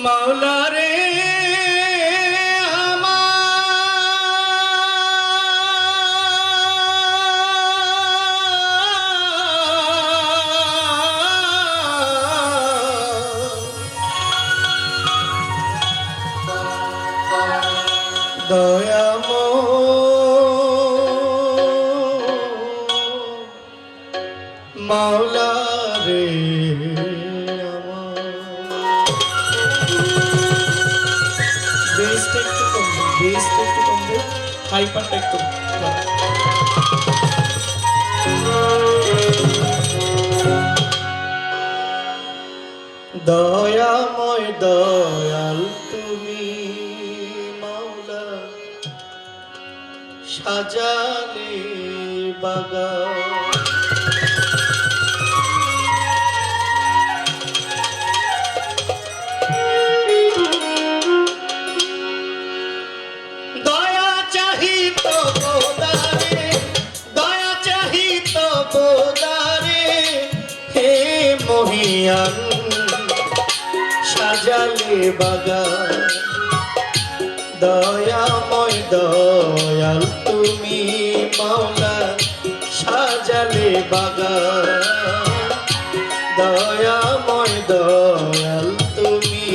মাওলা রে মাওলা রে বেসটা একটু কমবে হাইপারটা একটু দয়াময় দয়াল তুমি মাওলা সাজালে বাগান মহিয়ান সাজালে বাগান দয়াময় দয়াল তুমি মাওলা সাজালে বাগান দয়াময় দয়াল তুমি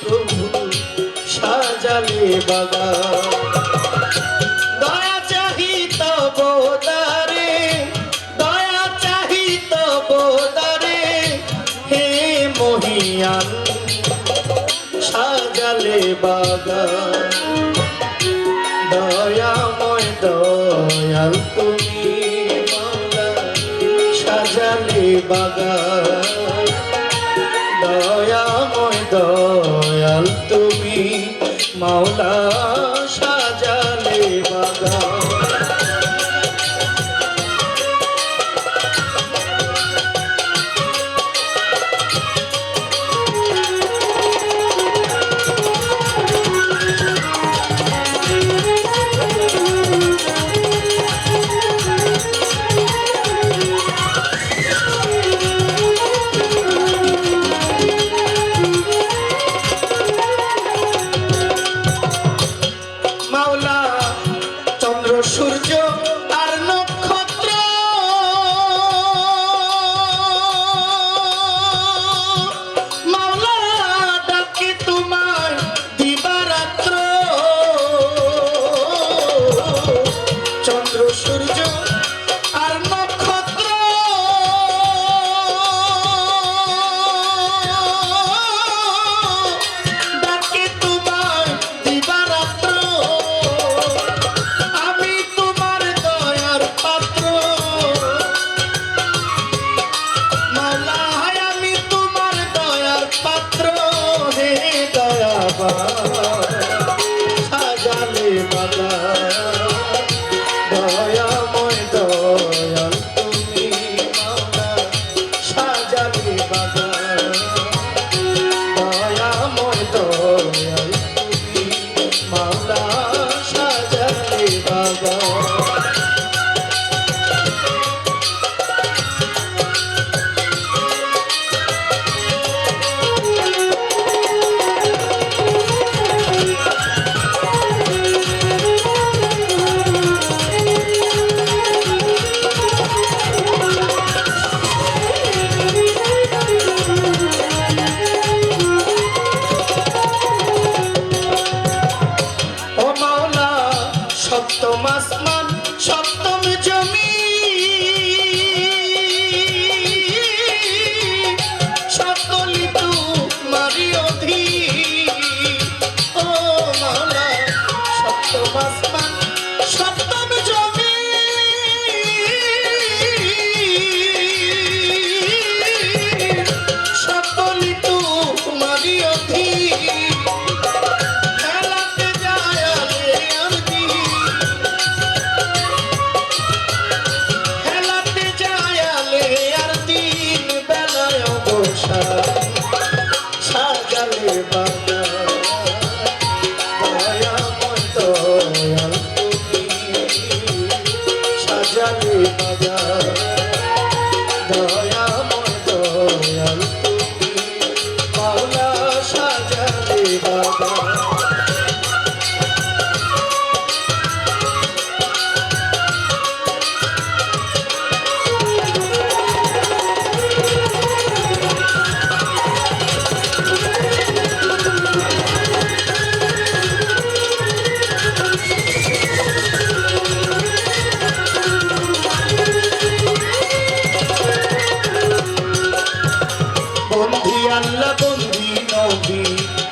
প্রভু সাজালে বাগান দয়া চাহি তব দারে দয়া চাহি তব দারে হে মহিয়ান সাজালে বাগান দয়াময় দয়াল তুমি মাওলা সাজালে বাগান দয়াময় দয়াল তুমি মাওলা সাজালে বাগান বন্দি আল্লাহ বন্দি নবী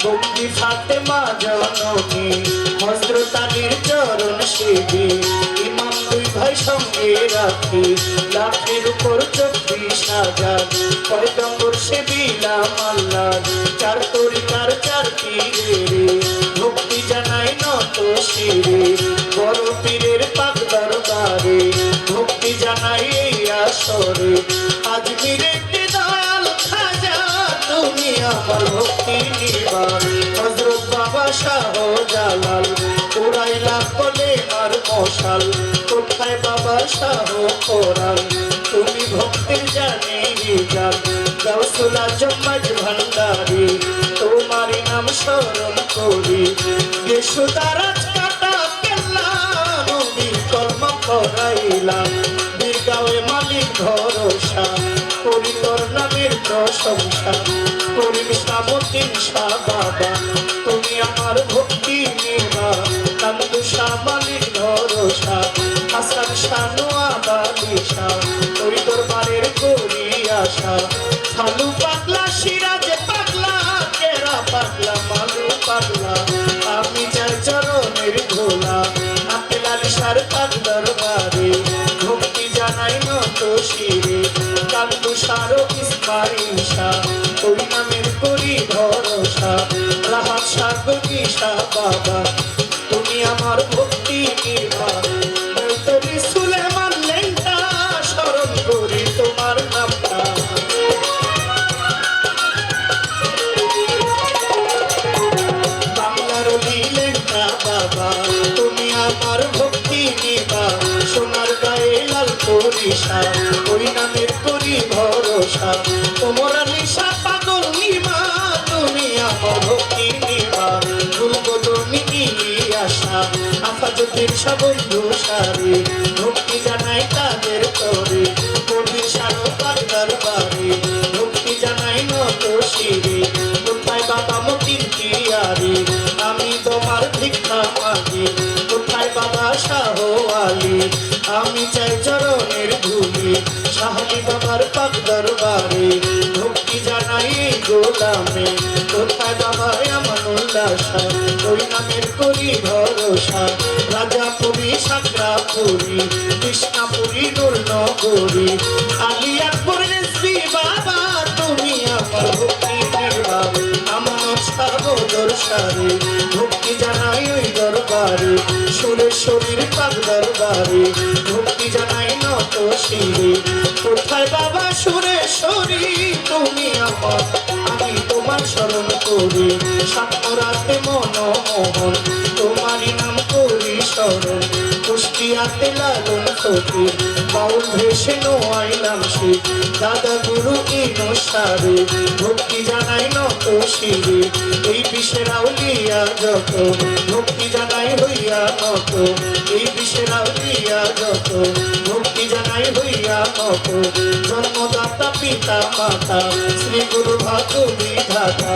বন্দি ফাতেমা জননী হযরত আলীর চরণ সেবী ইমাম দুই ভাই সঙ্গে রাখি লাখের উপর 24,000 পয়গম্বর সে বিলাম আল্লাহ চার তরিকার চার পীরে ভক্তি জানাই নত শিরে বড় পীরের পাক দরবারে ভক্তি জানাই এই আসরে আজমিরের দয়াল খাজা তুমি আমার ভক্তি নিবার হযরত বাবা শাহ জালাল উড়াইলা কোলে আর মশাল কোথায় বাবা শাহ কোরাল তুমি ভক্তির জানি জান গাউসুল আজম মাঝ ভান্ডারি তোমারই নাম স্মরণ করি সুতারাজ কাটা কেল্লা নবীর কর্ম করাইলা বীরগাঁওয়ে মালিক ভরসা করি তোর নামের প্রশংসা করি নিশামুদ্দিন শাহ বাবা তুমি আমার ভক্তি নিবা কান্দু শাহ মালিক ভরসা হাসান শাহ নোয়াবালি শাহ ওই দরবারের করি আশা সালু পাগলা সিরাজ পাগলা কেরা পাগলা মালু পাগলা আমি চাই চরণের ধোলা আকেল আলী শাহর পাক দরবারে ভক্তি জানাই নত শিরে কান্দু শাহ ইসমাইল শাহ ওই নামের করি ভরসা রাহাত শাহ গনি শাহ বাবা তুমি আমার ভক্তি নিবা তরি সুলেমান লেঙ্গা স্মরণ করি তোমার নামটা বাংলার লেঙ্গা বাবা তুমি আমার ভক্তি নিবা সোনার গায়ে লাল করিসা ওই নামের করি ভরসা তোমার নিশা পাগল নিবা তুমি আমার ভক্তি নিবা গুলবদনি আশা আফাজতের বন্ধু সারে ভক্তি জানাই তাদের তরে কবির সারো পাক দরবারে ভক্তি জানাই নত শিরে কোথায় বাবা মতির তিয়ারে আমি তোমার ভিক্ষা মাগি কোথায় বাবা শাহ আলী আমি চাই চরণের ধুলি শাহলি বাবার পাক দরবারে ভক্তি জানাই গোলামে কোথায় বাবা আমানুল্লাহ শাহ ওই নামের করি ভরসা রাজাপুরী সাকরাপুরী কৃষ্ণাপুরী নূরনগরী আলী আকবর রেজভী বাবা তুমি আমার ভক্তি নিবা আমার সাগর সারে ভক্তি জানাই ওই দরবারে সুরেশ্বরীর পাক দরবারে ভক্তি জানাই নত শিরে কোথায় বাবা সুরেশ্বরী তুমি আমার আমি তোমার স্মরণ করি সাতরাতে মনমোহন তোমারই নাম করি স্মরণ কুষ্টিয়াতে লালন ফকির বাউল ভেসে নোয়াইলাম সে দাদা গুরু ইনসারে ভক্তি জানাই নত শিরে এই বিশ্বের আউলিয়া যত ভক্তি জানাই হইয়া নত এই বিশ্বের আউলিয়া যত ভক্তি জানাই হইয়া নত জন্মদাতা পিতা মাতা শ্রী গুরু ভাগবী ধাতা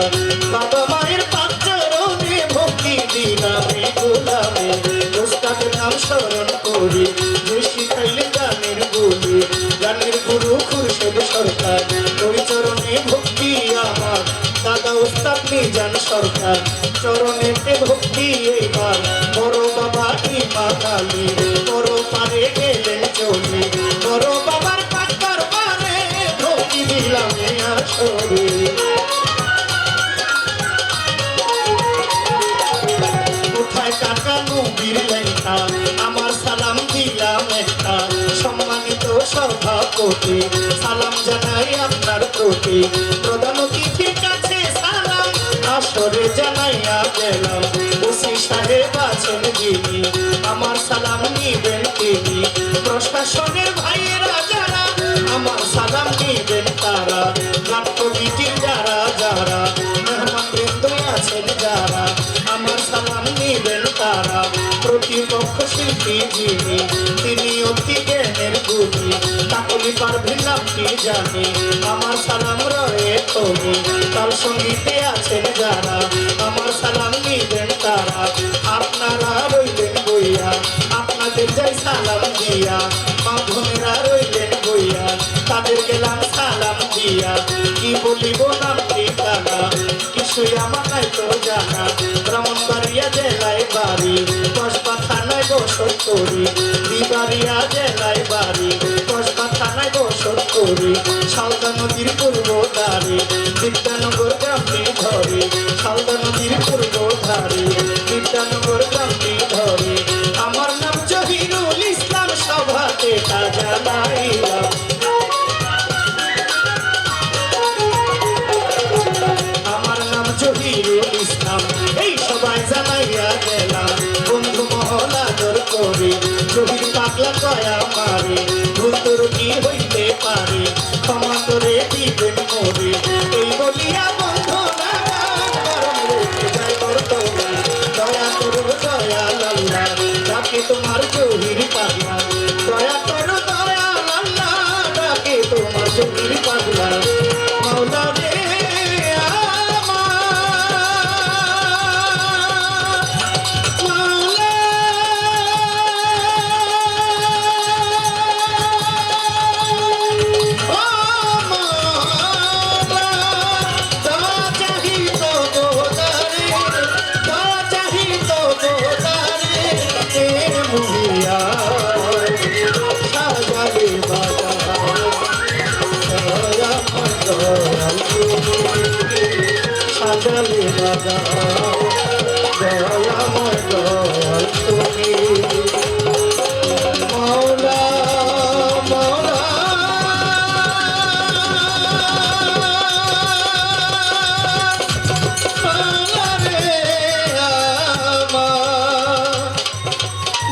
বাবা মায়ের পাঁচ চরণে ভক্তি দিলামে গোলামে ওস্তাদের নাম স্মরণ করি যে শিখাইলে গানের গুলি গানের গুরু খুরশেদ সরকার ওই চরণে ভক্তি আমার দাদা ওস্তাদ মিজান সরকার চরণেতে ভক্তি এইবার বড় বাবা ইমাম আলী বড় পারে গেলেন চলে বড় বাবার পাক দরবারে ভক্তি দিলামে আসরে কোথায় টাকা নবীর লেখা আমার সালাম দিলাম একটা সম্মানিত সভাপতি সালাম জানাই আপনার প্রতি প্রধান অতিথির কাছে সালাম আসরে জানাইয়া গেলাম ওসি সাহেব আছেন যিনি আমার সালাম নিবেন তিনি প্রশাসনের ভাইয়েরা যারা আমার সালাম নিবেন তারা নাট্যবিটির যারা যারা মেহমান বৃন্দ আছেন যারা আমার সালাম নিবেন তারা প্রতিপক্ষ শিল্পী যিনি তিনি অতি জ্ঞানের গুণী তাকলি পারভিন নামটি জানি আমার সালাম রয়ে তুমি তার সঙ্গীতে আছেন যারা আমার সালাম নিবেন তারা আপনারা রইলেন বইয়া আপনাদের যাই সালাম দিয়া মা বোনেরা রইলেন বইয়া তাদের গেলাম সালাম দিয়া কি বলিব নাম ঠিকানা কিছুই আমার নাই তো জানা ব্রাহ্মণবাড়িয়া জেলায় বাড়ি কসবা থানায় বসত করি বিবাড়িয়া জেলায় বাড়ি কসবা থানায় বসত করি শালদা নদীর পূর্ব ধারে বিদ্যানগর গ্রামটি ধরে শালদা নদীর পূর্ব ধারে বিদ্যানগর গ্রামটি ধরে আমার নাম জহিরুল ইসলাম সভাতে তা জানাইলাম জহিরুল ইসলাম এই সবাই জানাইয়া গেলাম বন্ধু মহলা দর করে জহির পাগলা কয়া মারে ভুল তোর কি হইতে পারে ক্ষমা করে দিবেন মোরে এই বলিয়া বন্ধু দয়া করো দয়া লাল্লা ডাকে তোমার জহির পাগলা দয়া করো দয়া লাল্লা ডাকে তোমার জহির পাগলা মাওলা রে সাজালে বাজা দয়াময় দয়াল তুমি মাওলা মাওলা মাওলা রে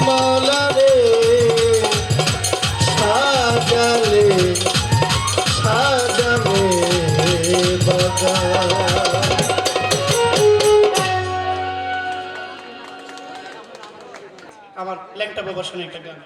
মাওলা রে সাজালে সাজালে বাজা আমার ল্যাংটা বাবার শুনে একটা গান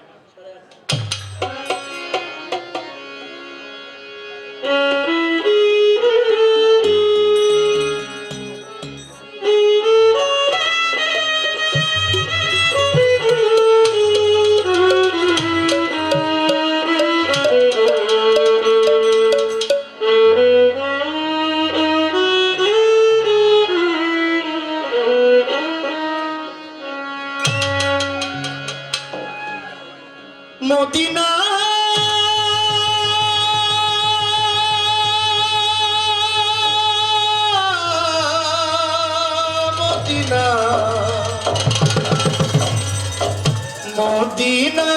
মদিনা মদিনা মদিনা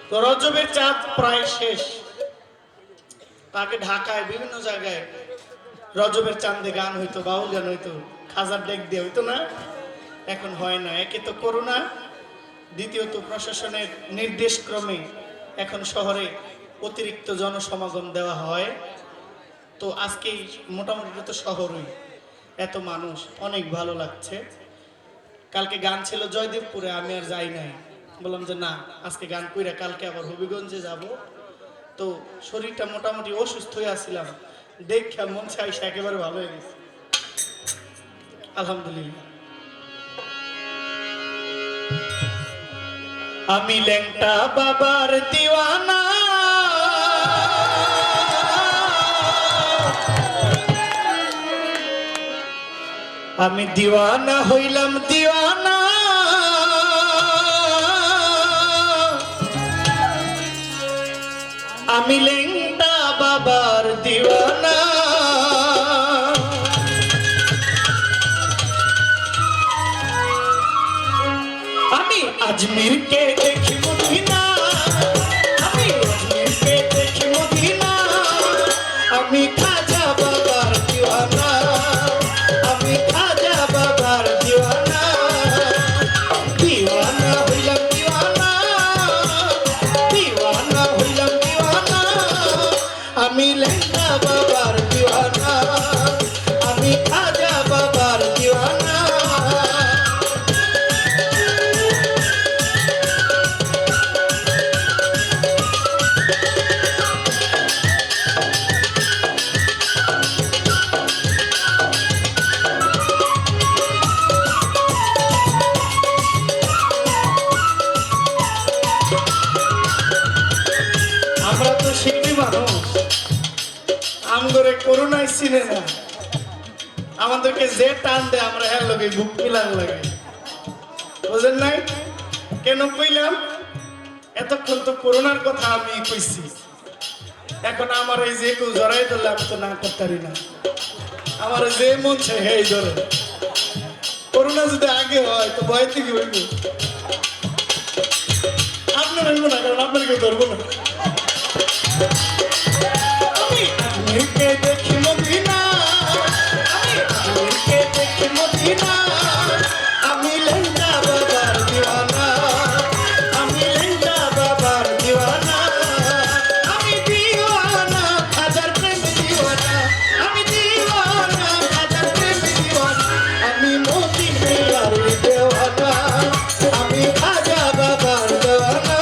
তো রজবের চাঁদ প্রায় শেষ তাকে ঢাকায় বিভিন্ন জায়গায় রজবের চাঁদে গান হইতো বাউল গান হইতো খাজার ডেক দিয়ে হইতো না এখন হয় না একে তো করোনা দ্বিতীয়ত প্রশাসনের নির্দেশ ক্রমে এখন শহরে অতিরিক্ত জনসমাগম দেওয়া হয় তো আজকেই মোটামুটি তো শহরই এত মানুষ অনেক ভালো লাগছে কালকে গান ছিল জয়দেবপুরে আমি আর যাই নাই বললাম যে না আজকে গান কইরা কালকে আবার হবিগঞ্জে যাব তো শরীরটা মোটামুটি অসুস্থ হয়ে আসছিলাম দেখা মন চাইছে একেবারে ভালো হয়ে গেছে আলহামদুলিল্লাহ আমি ল্যাংটা বাবার দিওয়ানা আমি দিওয়ানা হইলাম দিওয়ানা আমি ল্যাংটা বাবার দিওয়ানা আমি আজমিরকে দেখি মদিনা আমি আজমিরকে দেখি মদিনা আমি খাজা বাবার দিওয়ানা আমি খাজা বাবার দিওয়ানা দিওয়ানা হইলাম দিওয়ানা দিওয়ানা হইলাম দিওয়ানা আমি ল্যাংটা বাবার দিওয়ানা আমি খাজা বাবার দিওয়ানা আমগরে করুণায় চিনে না, আমাদেরকে যে টান দেয় আমরা হ্যাঁ লাগে বুক মিলান লাগে, বুঝেন নাই? কেন কইলাম? এতক্ষণ তো করোনার কথা আমি কইছি, এখন আমার এই যে কেউ জড়াই ধরলে আমি তো না করতে পারি না, আমার যে মন চাই হেই ধরে। করোনা যদি আগে হয় তো ভয় থেকে হইব, আপনার হইব না, কারণ আপনার কেউ ধরবো না। আজমিরকে দেখি মদিনা, আজমিরকে দেখি মদিনা, আমি লেঙ্গা বাবার দিওয়ানা, আমি লেঙ্গা বাবার দিওয়ানা, আমি দিওয়ানা হাজার প্রেম দিওয়ানা, আমি দিওয়ানা হাজার প্রেম দিওয়ানা, আমি মদিনার দিওয়ানা, আমি খাজা বাবার দিওয়ানা।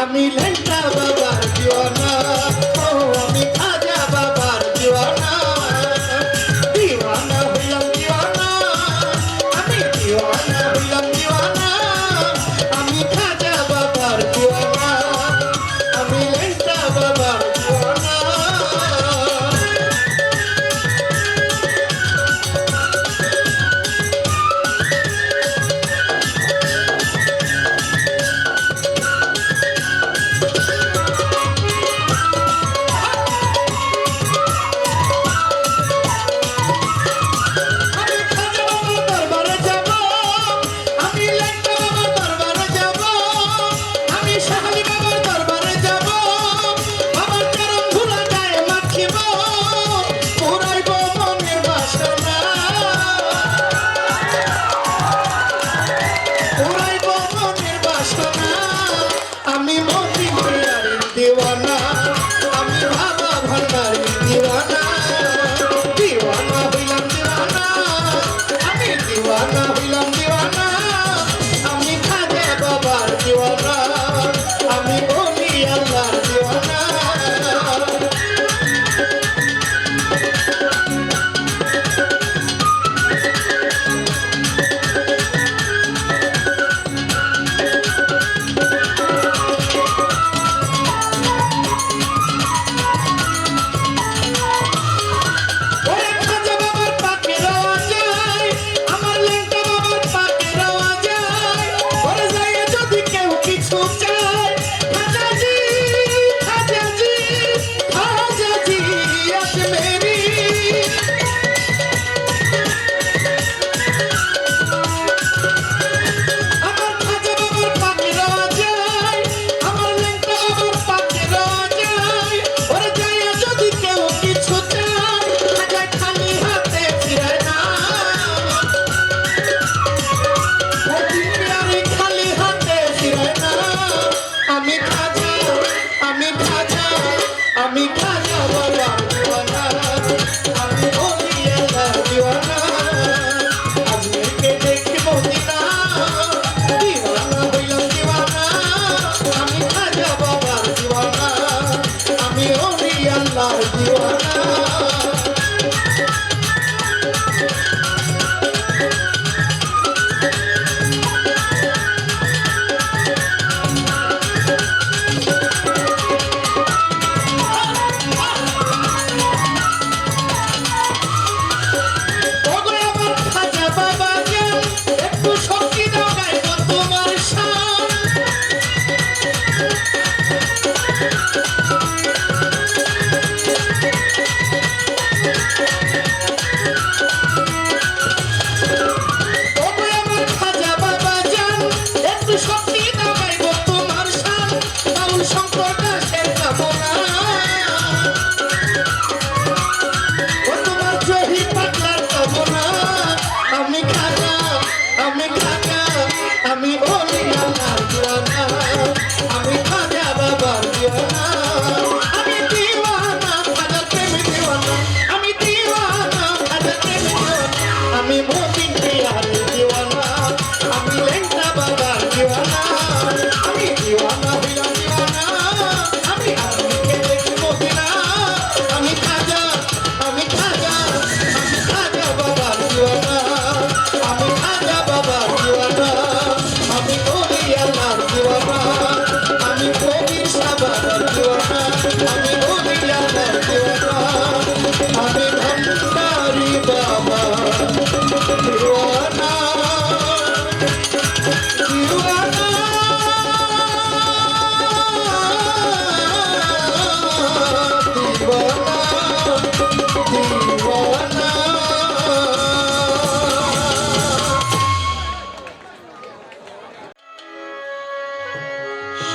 আমি লেঙ্গা বাবার দিওয়ানা, ও আমি খাজা বাবার দিওয়ানা, দিওয়ানা হইলাম দিওয়ানা, আমি দিওয়ানা হইলাম দিওয়ানা, আমি খাজা বাবার দিওয়ানা, আমি লেঙ্গা বাবার দিওয়ানা। আমি মদিনার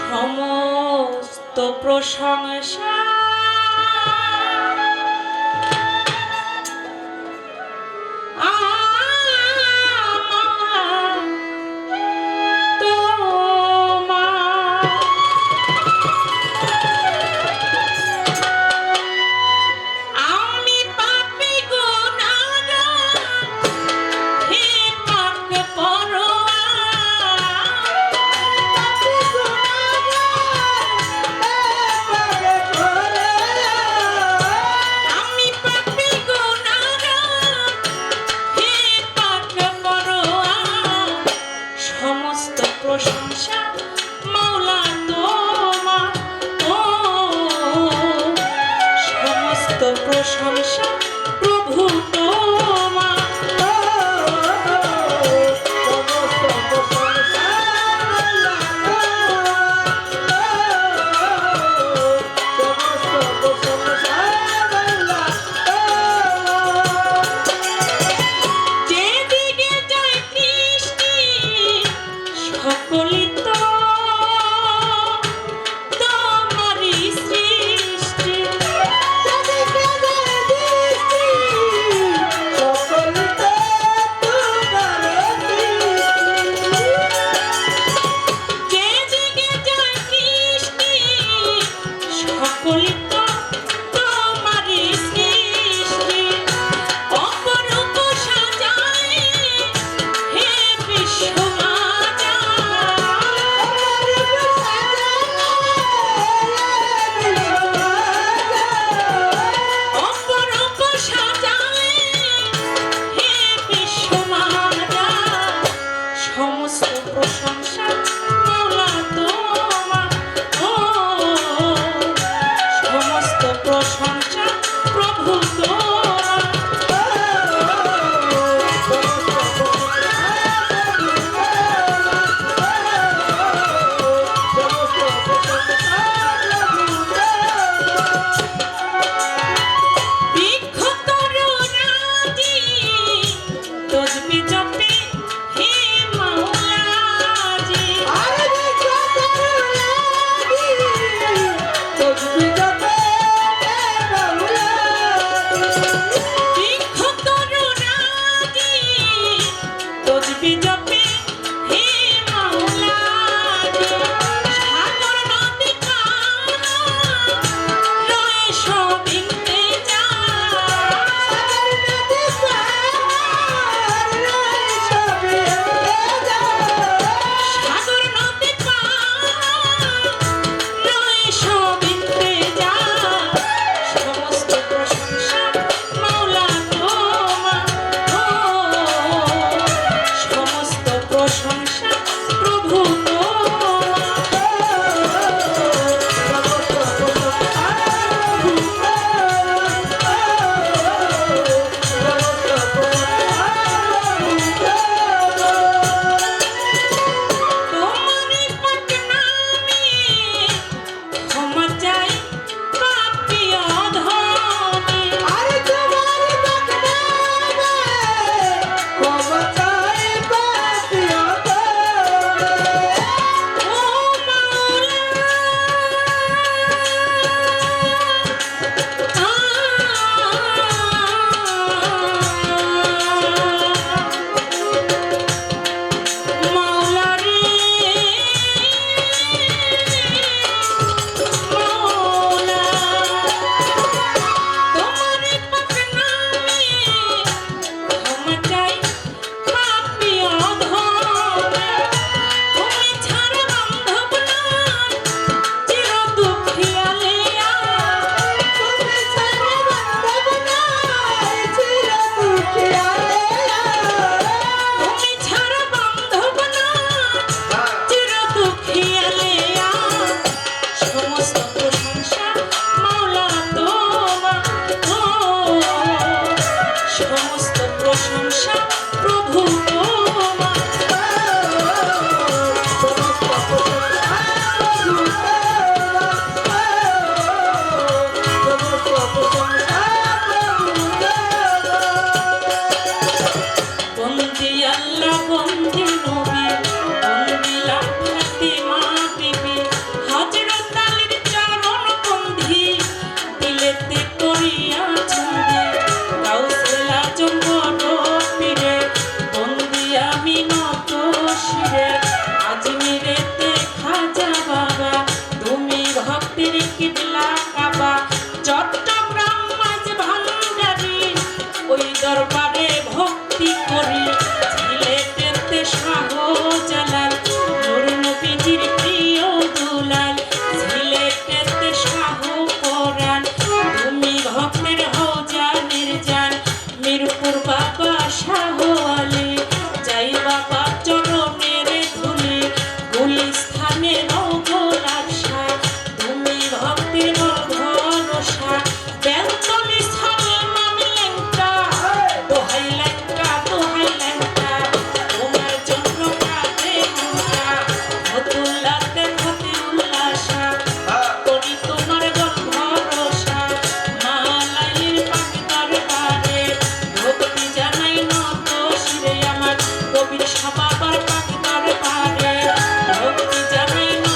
সমস্ত প্রশংসা স্থানে নৌকোলাসা তুমি ভক্তির ভরসা বেলতলি সালমান লেংটা দোহাই লেংটা তোমার জন্য কাঁদে মনটা ফতুল্লাতে ফতি উল্লাসা করি তোমার গল ভরসা মালাইয়ের পাখি দরবারে ভক্তি জানাই নত শিরে আমার কবির সবাবার পাখি দরবারে ভক্তি জানাই নত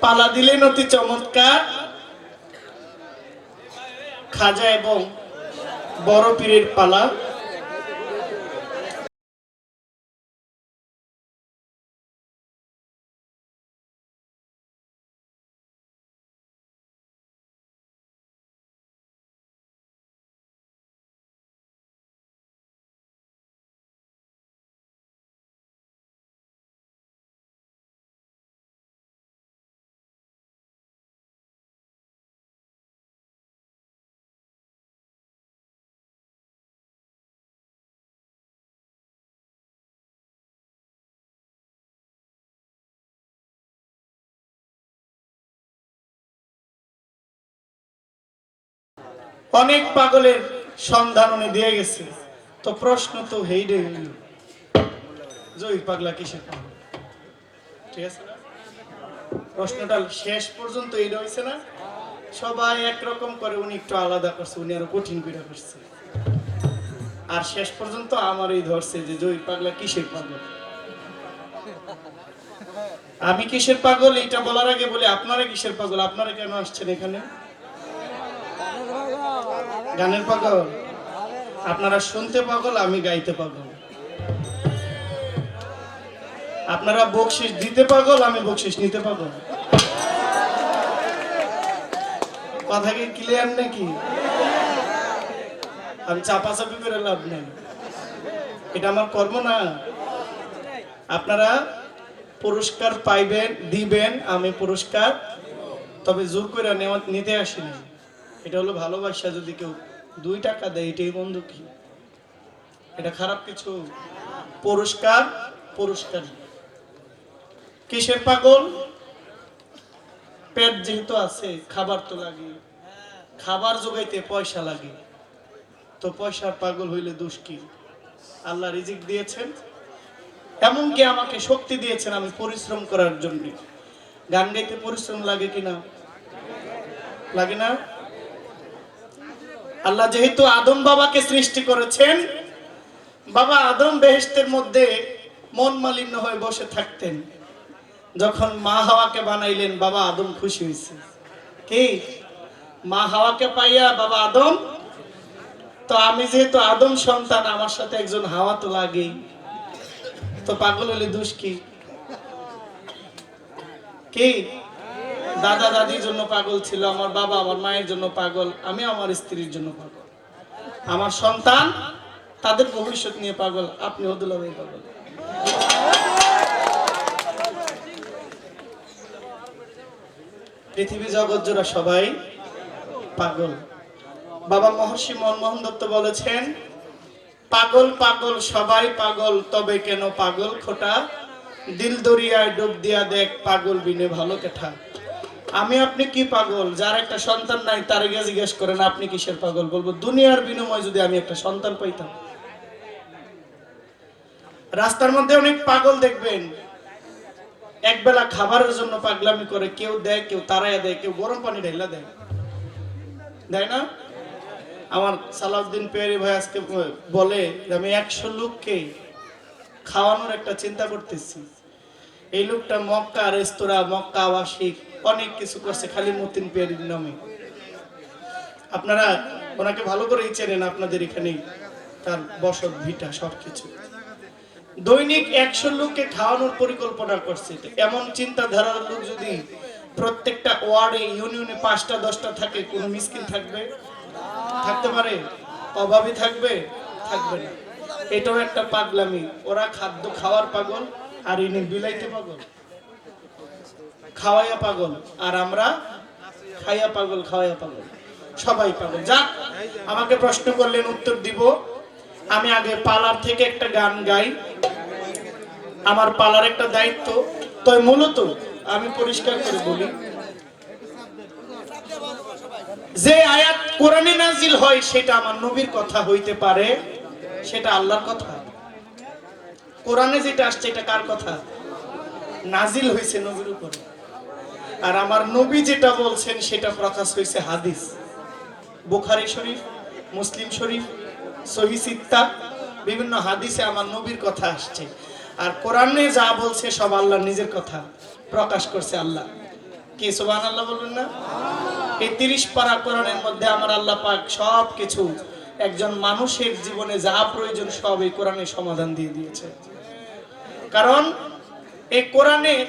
পালা দিলেন অতি চমৎকার খাজা এবং বড় পীরের পালা। অনেক পাগলের সন্ধান উনি দিয়ে গেছে। তো প্রশ্ন তো হেইডে হইল, জয়ী পাগলা কিসের পাগল? ঠিক আছে না? প্রশ্নটা শেষ পর্যন্ত এইটা হয়েছে না? সবাই একরকম করে, উনি একটু আলাদা করছে, উনি আরো কঠিন করে করছে। আর শেষ পর্যন্ত আমারই ধরছে যে জয়ী পাগলা কিসের পাগল। আমি কিসের পাগল এটা বলার আগে বলে আপনারা কিসের পাগল? আপনারা কেন আসছেন এখানে? গানের পাগল? আপনারা শুনতে পাগল, আমি গাইতে পাগল। আপনারা বকশিস দিতে পাগল, আমি বকশিস নিতে পাগল। কথা কি ক্লিয়ার নাকি? আমি চাপাচাপি করে লাভ নেই, এটা আমার কর্ম না। আপনারা পুরস্কার পাইবেন, দিবেন, আমি পুরস্কার তবে জোর করে নিতে আসিনি। এটা হলো ভালোবাসা। যদি কেউ 2 টাকা দেয় এটাই বন্ধু কি? এটা খারাপ কিছু? পুরস্কার পুরস্কার। কিসের পাগল? পেট যেহেতু আছে, খাবার তো লাগে, খাবার জোগাইতে পয়সা লাগে। তো পয়সার পাগল হইলে দোষ কি? আল্লাহ রিজিক দিয়েছেন, এমনকি আমাকে শক্তি দিয়েছেন আমি পরিশ্রম করার জন্য। গান গাইতে পরিশ্রম লাগে কিনা? লাগে না? আল্লাহ যেহেতু আদম বাবাকে সৃষ্টি করেছেন, বাবা আদম বেহেশতের মধ্যে মন মালিন্য হয়ে বসে থাকতেন। যখন মা হাওয়াকে বানাইলেন, বাবা আদম খুশি হয়েছে। কি? মা হাওয়াকে পাইয়া বাবা আদম, তো আমি যেহেতু আদম সন্তান, আমার সাথে একজন হাওয়া তো লাগেই। তো পাগল হলে দোষ কি? কি? দাদা দাদির জন্য পাগল ছিল, আমার বাবা আমার মায়ের জন্য পাগল, আমি আমার স্ত্রীর জন্য পাগল, আমার সন্তান তাদের ভবিষ্যৎ নিয়ে পাগল। আপনি হদুল্লাহ ভাই পাগল। পৃথিবী জগৎ জোড়া সবাই পাগল। বাবা মহর্ষি মনমোহন দত্ত বলেছেন, পাগল পাগল সবাই পাগল, তবে কেন পাগল খোটা? দিল দরিয়ায় ডুব দিয়া দেখ, পাগল বিনে ভালো কেঠা। আমি আপনি কি পাগল? যার একটা সন্তান নাই তার গিয়ে জিজ্ঞেস করেন আপনি কিসের পাগল? বলবো দুনিয়ার বিনিময়ে যদি আমি একটা সন্তান পাইতাম। রাস্তার মধ্যে অনেক পাগল দেখবেন, একবেলা খাবারের জন্য পাগলামি করে। কেউ দেয়, কেউ তারাইয়া দেয়, কেউ গরম পানি ঢেলা দেয়, দেয় না? আমার সালাউদ্দিন পেয়ারি ভাই আজকে বলে আমি 100 লোককে খাওয়ানোর একটা চিন্তা করতেছি। এই লোকটা মক্কা রেস্তোরাঁ, মক্কা আবাসিক অনেক কিছু করছে খালি মতিন পেয়ারির নামে। আপনারা ওনাকে ভালো করেই চেনেন, আপনাদের এখানে তার বসত ভিটা সবকিছু। দৈনিক 100 লোককে খাওয়ানোর পরিকল্পনা করছে। এমন চিন্তাধারার লোক যদি প্রত্যেকটা ওয়ার্ডে, ইউনিয়নে 5টা 10টা থাকে, কোনো মিসকিন থাকবে? থাকতে পারে? অভাবী থাকবে? থাকবে না। এটাও একটা পাগলামি। ওরা খাদ্য খাওয়ার পাগল, আর ইনি বিলাইতে পাগল, খাওয়াইয়া পাগল। আর আমরা খাইয়া পাগল, খাওয়াইয়া পাগল, সবাই পাগল। যাক, আমাকে প্রশ্ন করলেন, উত্তর দিব। আমি আগে পালার থেকে একটা গান গাই, আমার পালার একটা দায়িত্ব। তো মূলত আমি পরিষ্কার করে বলি, যে আয়াত কোরআনে নাজিল হয় সেটা আমার নবীর কথা হইতে পারে, সেটা আল্লাহর কথা। কোরআনে যেটা আসছে এটা কার কথা? নাজিল হয়েছে নবীর উপরে। আর আমার নবী যেটা বলছেন সেটা প্রকাশ হয়েছে হাদিস, বুখারী শরীফ, মুসলিম শরীফ, সহিহ সিত্তা, বিভিন্ন হাদিসে আমার নবীর কথা আসছে। আর কোরআনে যা বলছে সব আল্লাহর নিজের কথা প্রকাশ করছে আল্লাহ। কি সুবহানাল্লাহ বলবেন না? এই 30 পারা কোরআনের মধ্যে আমার আল্লাহ পাক সব কিছু একজন মানুষের জীবনে যা প্রয়োজন সব এই কোরআনে সমাধান দিয়ে দিয়েছে। কারণ এই কোরআনের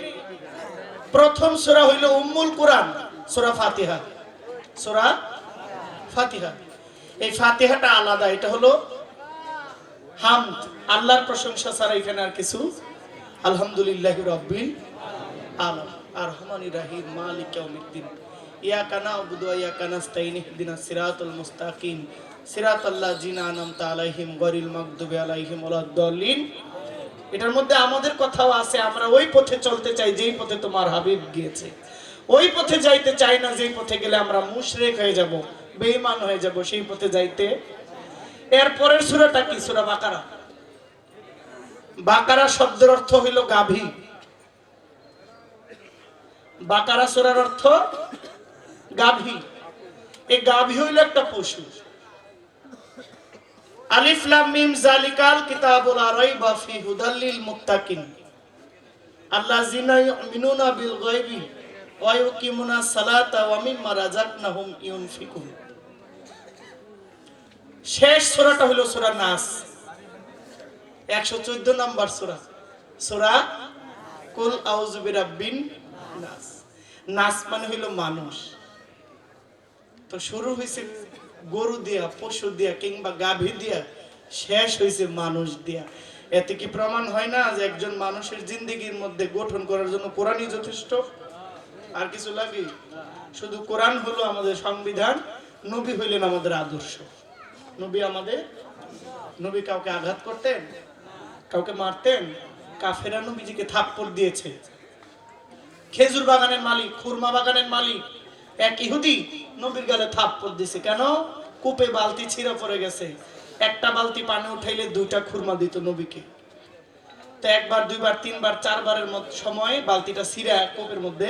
প্রথম সূরা হইল উম্মুল কোরআন, সূরা ফাতিহা। সূরা ফাতিহা, এই ফাতিহাটা আলাদা, এটা হলো হামদ, আল্লাহর প্রশংসা ছাড়া এখানে আর কিছু। আলহামদুলিল্লাহি রাব্বিল আলামিন আর রহমানির রহিম মালিক ইয়াউমিদ্দিন ইয়াকা না'বুদু ওয়া ইয়াকা নাস্তাইন ইহদিনাস সিরাতাল মুস্তাকিম সিরাতাল্লাযিনা আন'আমতা আলাইহিম গায়রিল মাগদুবি আলাইহিম ওয়ালাদ-দাল্লিন। এটার মধ্যে আমাদের কথাও আছে, আমরা ওই পথে চলতে চাই যেই পথে তোমার হাবিব গিয়েছে, ওই পথে যাইতে চাই না যেই পথে গেলে আমরা মুশরিক হয়ে যাব, বেঈমান হয়ে যাব, সেই পথে যাইতে। এর পরের সূরাটা কি? সূরা বাকারা। বাকারা শব্দের অর্থ হইল গাভী। বাকারা সূরার অর্থ গাভী। এই গাভী হইল একটা পশু। আলিফ লাম মিম যালিকাল কিতাবুল লা রাইবা ফি হুদাল লিল মুত্তাকিন আল্লাযিনা ইউমিনুনা বিল গায়বি ওয়া ইউকিমুনাস সালাতা ওয়া মিম্মা রাযাকনাহুম ইউনফিকুন। শেষ সূরাটা হলো সূরা নাস, 114 নম্বর সূরা, সূরা কুল আউযু বিরাব্বিন নাস। নাস মানে হইলো মানুষ। তো শুরু হইছে গরু দিয়া, পশু দিয়া কিংবা গাভী দিয়া, শেষ হইছে মানুষ দিয়া। এতে কি প্রমাণ হয় না যে একজন মানুষের জিন্দেগির মধ্যে গঠন করার জন্য কোরআনই যথেষ্ট? আর কিছু লাগে? শুধু কোরআন হলো আমাদের সংবিধান, নবী হইলেন আমাদের আদর্শ। নবী আমাদের, নবী কাউকে আঘাত করতেন, কাউকে মারতেন? কাফেরা নবীজিকে থাপ্পড় দিয়েছে। খেজুর বাগানের মালিক, খুরমা বাগানের মালিক এক ইহুদি নবীর গালে থাপ্পড় দিছে। কেন? কূপে বালতি ছিঁড়ে পড়ে গেছে, একটা বালতি পানি উঠাইলে 2টা খুরমা দিত নবীকে। তো একবার, দুইবার, তিনবার, চারবারের সময় বালতিটা ছিঁড়া কূপের মধ্যে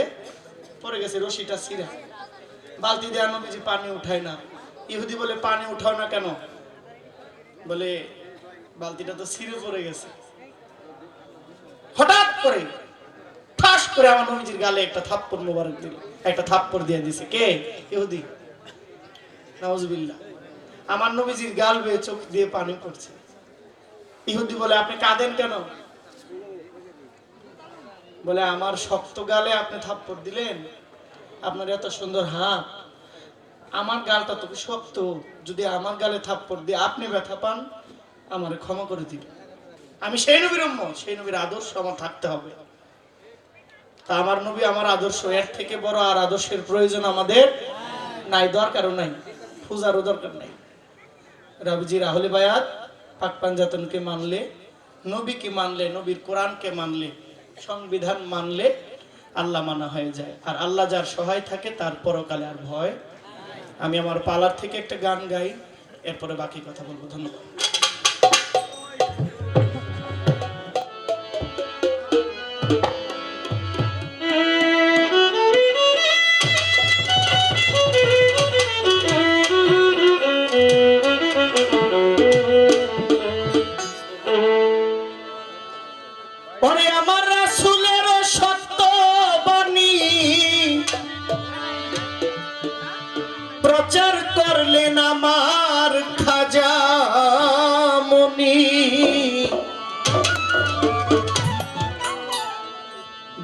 পড়ে গেছে, রশিটা ছিঁড়া। বালতি দেয়া নবীজি পানি উঠায় না। ইহুদি বলে, পানি উঠাও না কেন? বলে, বালতিটা তো ছিঁড়ে পড়ে গেছে। হঠাৎ করে ঠাস করে আমার নবীজির গালে একটা থাপ্পড় মোবারক দিল, একটা থাপ্পড় দিয়ে দিছে। কে? ইহুদি। নাউজুবিল্লাহ। আমার নবীজির গাল বেয়ে চোখ দিয়ে পানি পড়ছে। ইহুদি বলে, আপনি কাঁদেন কেন? বলে, আমার শক্ত গালে আপনি থাপ্পড় দিলেন, আপনার এত সুন্দর হাত, আমার গালটা তো শক্ত, যদি আমার গালে থাপ্পড় দিয়ে আপনি ব্যথা পান, আমারে ক্ষমা করে দিবেন। আমি সেই নবীর উম্মত, সেই নবীর আদর্শ আমার থাকতে হবে। তা আমার নবী আমার আদর্শ, এর থেকে বড় আর আদর্শের প্রয়োজন আমাদের নাই, দরকারও নাই, পূজারও দরকার নাই। রাবিজির আহলে বায়াত পাক পাঞ্জাতনকে মানলে, নবীকে মানলে, নবীর কোরআনকে মানলে, সংবিধান মানলে আল্লাহ মানা হয়ে যায়। আর আল্লাহ যার সহায় থাকে তার পরকালে আর ভয়। আমি আমার পালার থেকে একটা গান গাই, এরপরে বাকি কথা বলবো। ধন্যবাদ। ওরে আমার রাসূলের সত্য বাণী প্রচার করলেন আমার খাজা মুনি।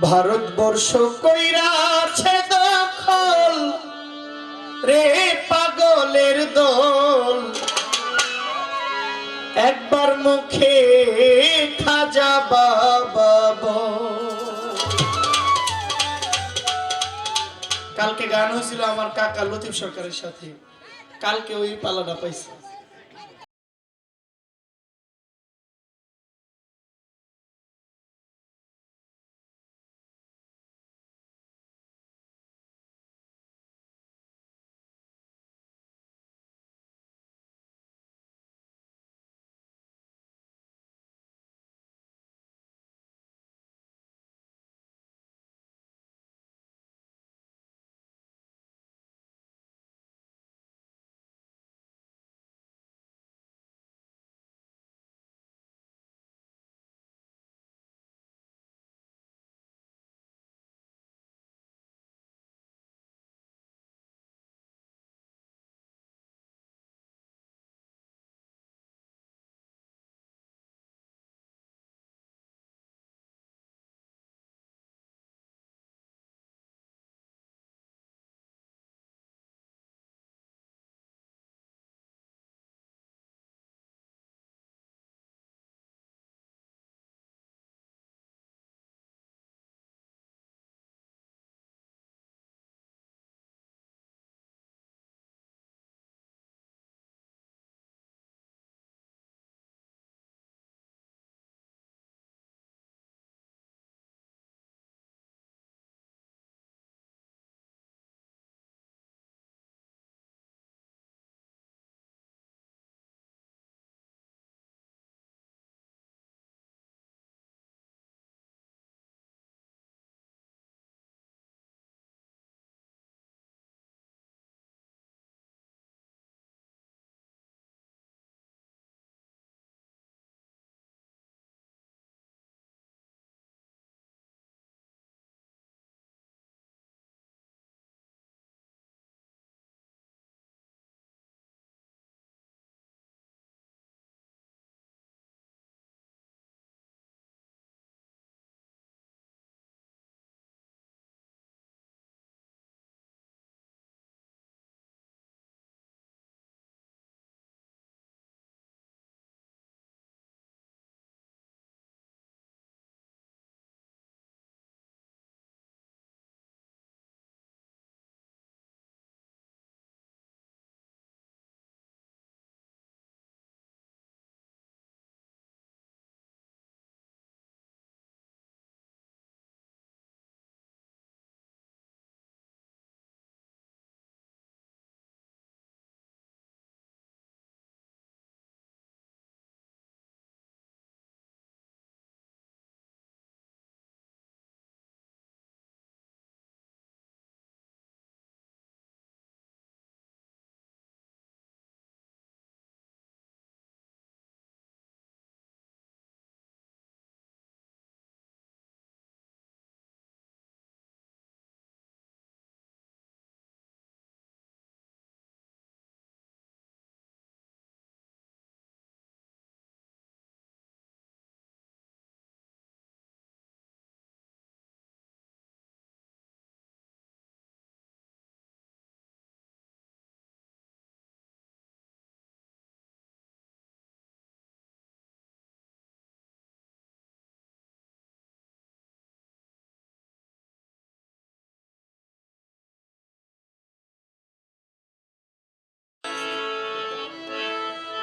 ভারতবর্ষ কইরাছে দখল রে পাগলের দল, একবার মুখে খাজা বাবা বল। কালকে গান হয়েছিল আমার কাকা লতিফ সরকারের সাথে, কালকে ওই পালাটা পাইছে।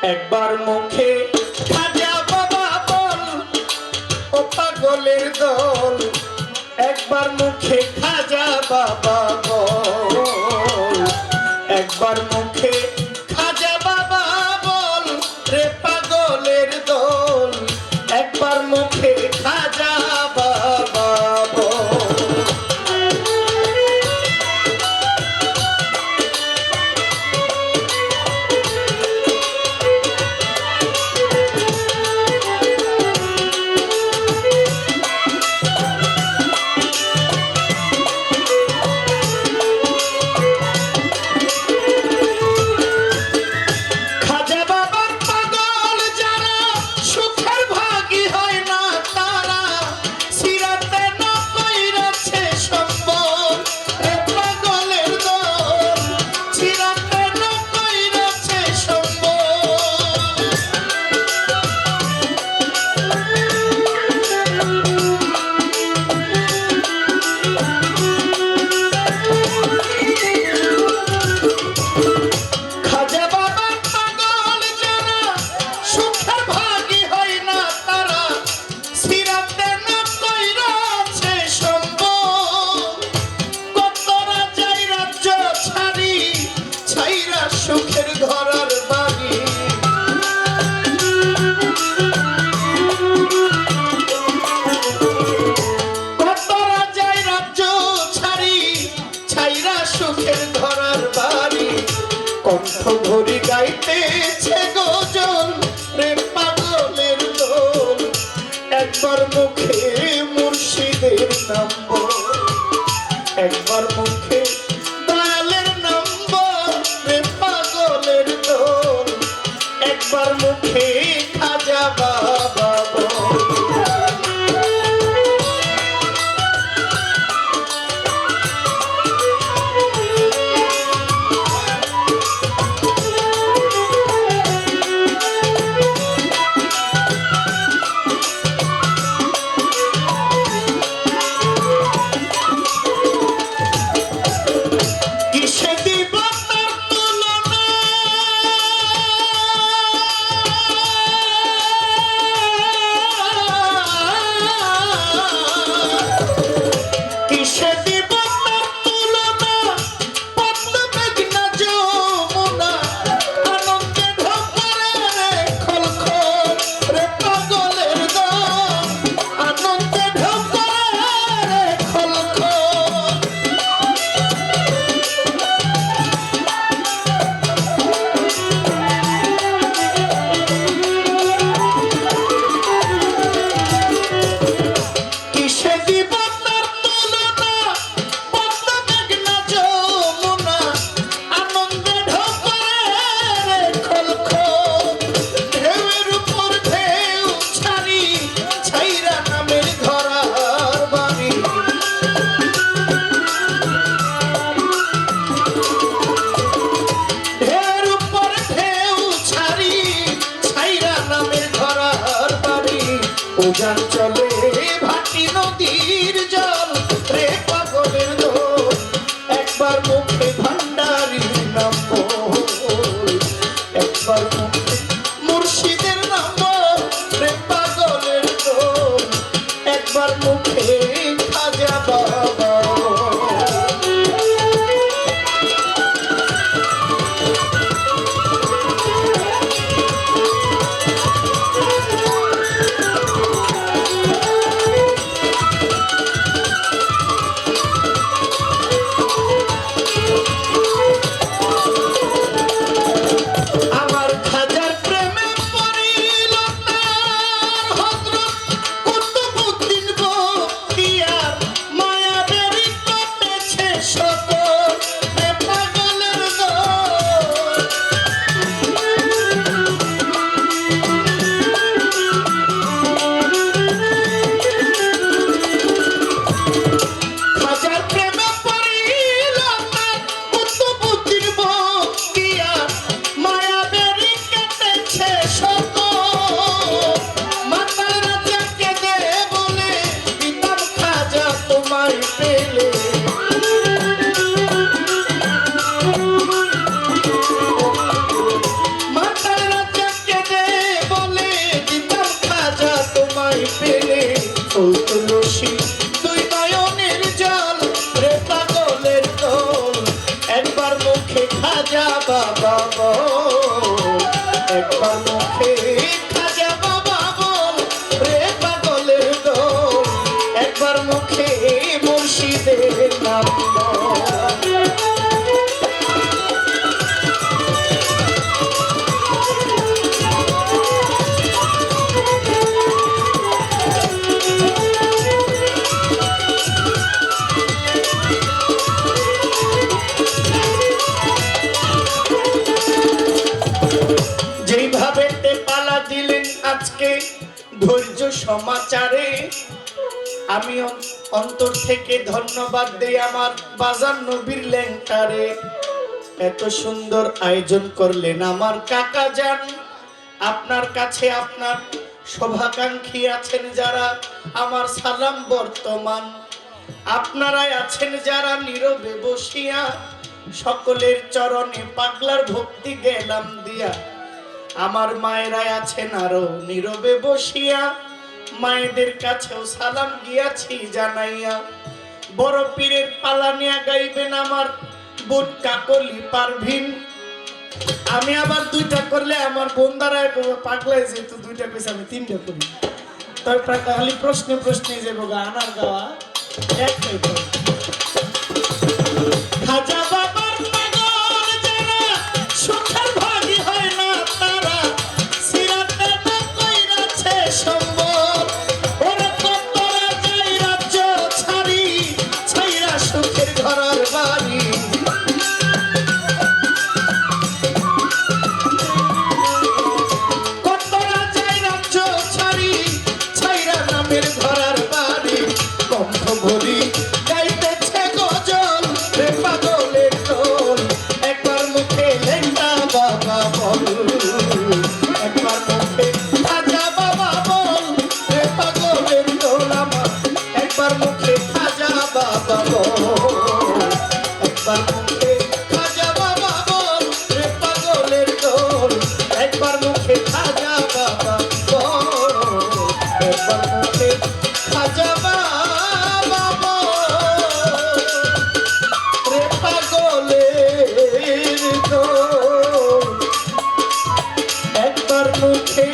একবার মুখে খাজা বাবা বল ও পাগলের দল, একবার মুখে খাজা বাবা বল, একবার মুখে খাজা বাবা বল রে পাগলের দল, একবার মুখে খাজা বাবা বল। খাজা বাবার পাগল যারা সুখের ভাগী হয় না তারা, সিরাতে না কইরাছে সম্বল রে পাগলের দল, সিরাতে না কইরাছে সম্বল। খাজা বাবার পাগল যারা সুখের ভাগী হয় না তারা, সিরাতে না কইরাছে সম্বল। কত রাজাই রাজ্য ছাড়ি ছাইরা সুখের ঘরার বাড়ি, কত রাজাই রাজ্য ছাড়ি ছাইরা সুখের ঘরার বাড়ি, কণ্ঠ ভরি গাইতেছে গজল রে পাগলের দল, একবার মুখে মুর্শিদের নাম বল, একবার মুখে দয়ালের নাম বল রে পাগলের দল, একবার মুখে খাজা বাবা বল। কিসে দিব তার তুলনা, কিসে দিব তার তুলনা, পদ্ম মেঘনা যমুনা, আনন্দে ঢোকরে রে খলখল রে পাগলের দল, আনন্দে ঢোকরে রে খলখল। কিসে দিব তার তুলনা, পদ্ম মেঘনা যমুনা, আনন্দে ঢোকরে রে খলখল। ঢেউয়ের উপর ঢেউ ছাড়ি ছাইরা নামের ঘরার বাড়ি, ঢেউয়ের উপর ঢেউ ছাড়ি ছাইরা নামের ঘরার বাড়ি, উজান চলে ভাটি নদীর জল রে পাগলের দল, একবার মুখে ভান্ডারির নাম বল, একবার মুখে মুর্শিদের নাম বল রে পাগলের দল, একবার মুখে খাজা বাবা বল। বাবা বল, একবার মুখে খাজা বাবা বল রে পাগলের দল, একবার মুখে মুর্শিদের নাম বল। যেইভাবে পালা দিলেন আজকে ধৈর্য সমাচারে, আমি অন্তর থেকে ধন্যবাদ দেই আমার বাজার নবীর ল্যাংটারে। এত সুন্দর আয়োজন করলেন আমার কাকা যান, আপনার কাছে আপনার শুভাকাঙ্ক্ষী আছেন যারা, আমার সালাম বর্তমান। আপনারাই আছেন যারা নীরবে বসিয়া, সকলের চরণে পাগলার ভক্তি গেলাম দিয়া। আমার মায়েরাই আছেন আরো নীরবে বসিয়া, মায়েদের কাছেও সালাম গিয়াছি জানাইয়া। বড় পীরের পালা নিয়া গাইবেন আমার বোন কাকলি পারভিন। আমি আবার দুইটা করলে আমার বোন দ্বারা পাগলায় যেহেতু দুইটা পেয়েছে আমি তিনটা করি, তবে খালি প্রশ্নে প্রশ্নে যাবো আনার গাওয়া একটাই তো। খাজা বাবার পাগল যারা সুখের ভাগী হয় না তারা, সিরাতে না কইরাছে সম্ভব। ওরা কতরা যাই রাজ্য ছাড়ি, ছাইরা সুখের ঘরের বাড়ি। কতরা যাই রাজ্য ছাড়ি, ছাইরা নামের ঘরের বাড়ি। কণ্ঠ ভরি গাইতেছে গজল রে পাগলের দল, একবার মুখে লেঙ্গা বাবা বল, একবার মুখে খাজা বাবা বল রে পাগলের দল আমার, একবার মুখে খাজা বাবা বল, একবার মুখে খাজা বাবা বল রে পাগলের দল, একবার মুখে খাজা বাবা বল, একবার মুখে খাজা বাবা বল রে পাগলের দল, একবার মুখে।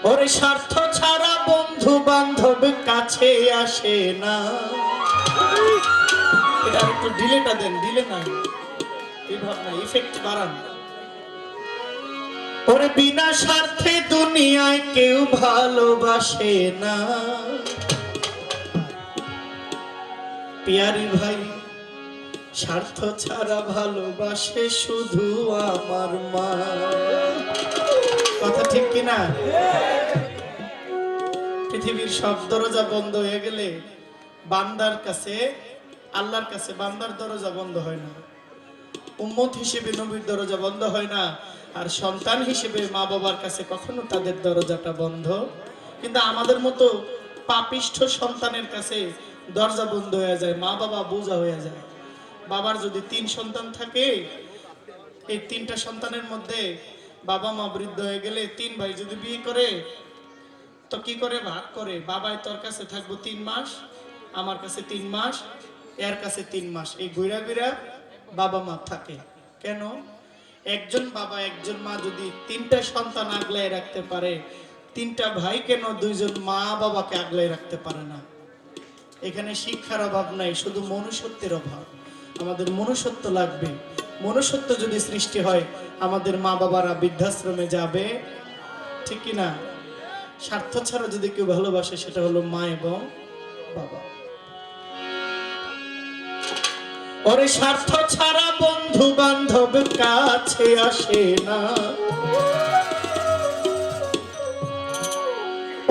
ওরে স্বার্থ ছাড়া বন্ধু বান্ধব কাছে আসে না। এটা একটু ডিলেটা দেন, ডিলে না এই ভাবনা ইফেক্ট বাড়ান। ওরে বিনা স্বার্থে দুনিয়ায় কেউ ভালোবাসে না। পিয়ারি ভাই স্বার্থ ছাড়া ভালোবাসে শুধু আমার মা। কথা ঠিক কিনা? পৃথিবীর সব দরজা বন্ধ হয়ে গেলে বান্দার কাছে, আল্লাহর কাছে বান্দার দরজা বন্ধ হয় না। উম্মত হিসেবে নবীর দরজা বন্ধ হয় না, আর সন্তান হিসেবে মা বাবার কাছে কখনো তাদের দরজাটা বন্ধ। কিন্তু আমাদের মতো পাপিষ্ঠ সন্তানের কাছে দরজা বন্ধ হয়ে যায়, মা বাবা বোঝা হয়ে যায়। বাবার যদি 3 সন্তান থাকে, এই 3টা সন্তানের মধ্যে বাবা মা বৃদ্ধ হয়ে গেলে 3 ভাই যদি বিয়ে করে তো কি করে ভাগ করে, বাবাই তোর কাছে থাকবো 3 মাস, আমার কাছে 3 মাস, এর কাছে 3 মাস, এই ঘুরা ঘুরা বাবা মা থাকে। কেন? একজন বাবা একজন মা যদি 3টা সন্তান আগলায় রাখতে পারে, 3টা ভাই কেন 2জন মা বাবাকে আগলায় রাখতে পারে না? এখানে শিক্ষার অভাব নাই, শুধু মনুষ্যত্বের অভাব। আমাদের মনুষ্যত্ব লাগবে। মনুষ্যত্ব যদি সৃষ্টি হয়, আমাদের মা বাবারা বৃদ্ধাশ্রমে যাবে, ঠিক কি না? স্বার্থ ছাড়া যদি কেউ ভালোবাসে সেটা হলো মা এবং বাবা। ওরে স্বার্থ ছাড়া বন্ধু বান্ধব কাছে আসে না।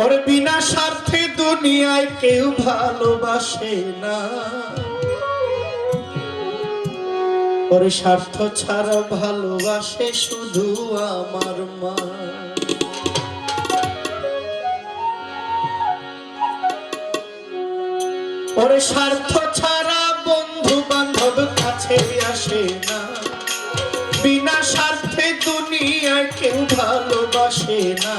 ওরে বিনা স্বার্থে দুনিয়ায় কেউ ভালোবাসে না। ওরে স্বার্থ ছাড়া ভালোবাসে শুধু আমার মা। ওরে স্বার্থ ছাড়া বন্ধু বান্ধব কাছে আসে না। বিনা স্বার্থে দুনিয়ায় কেউ ভালোবাসে না।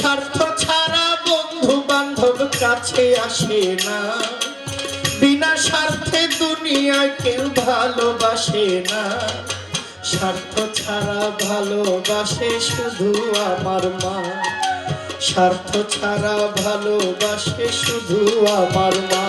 স্বার্থ ছাড়া বন্ধু বান্ধব কাছে আসে না, বিনা স্বার্থে দুনিয়ায় কেউ ভালোবাসে না। স্বার্থ ছাড়া ভালোবাসে শুধু আমার মা, স্বার্থ ছাড়া ভালোবাসে শুধু আমার মা।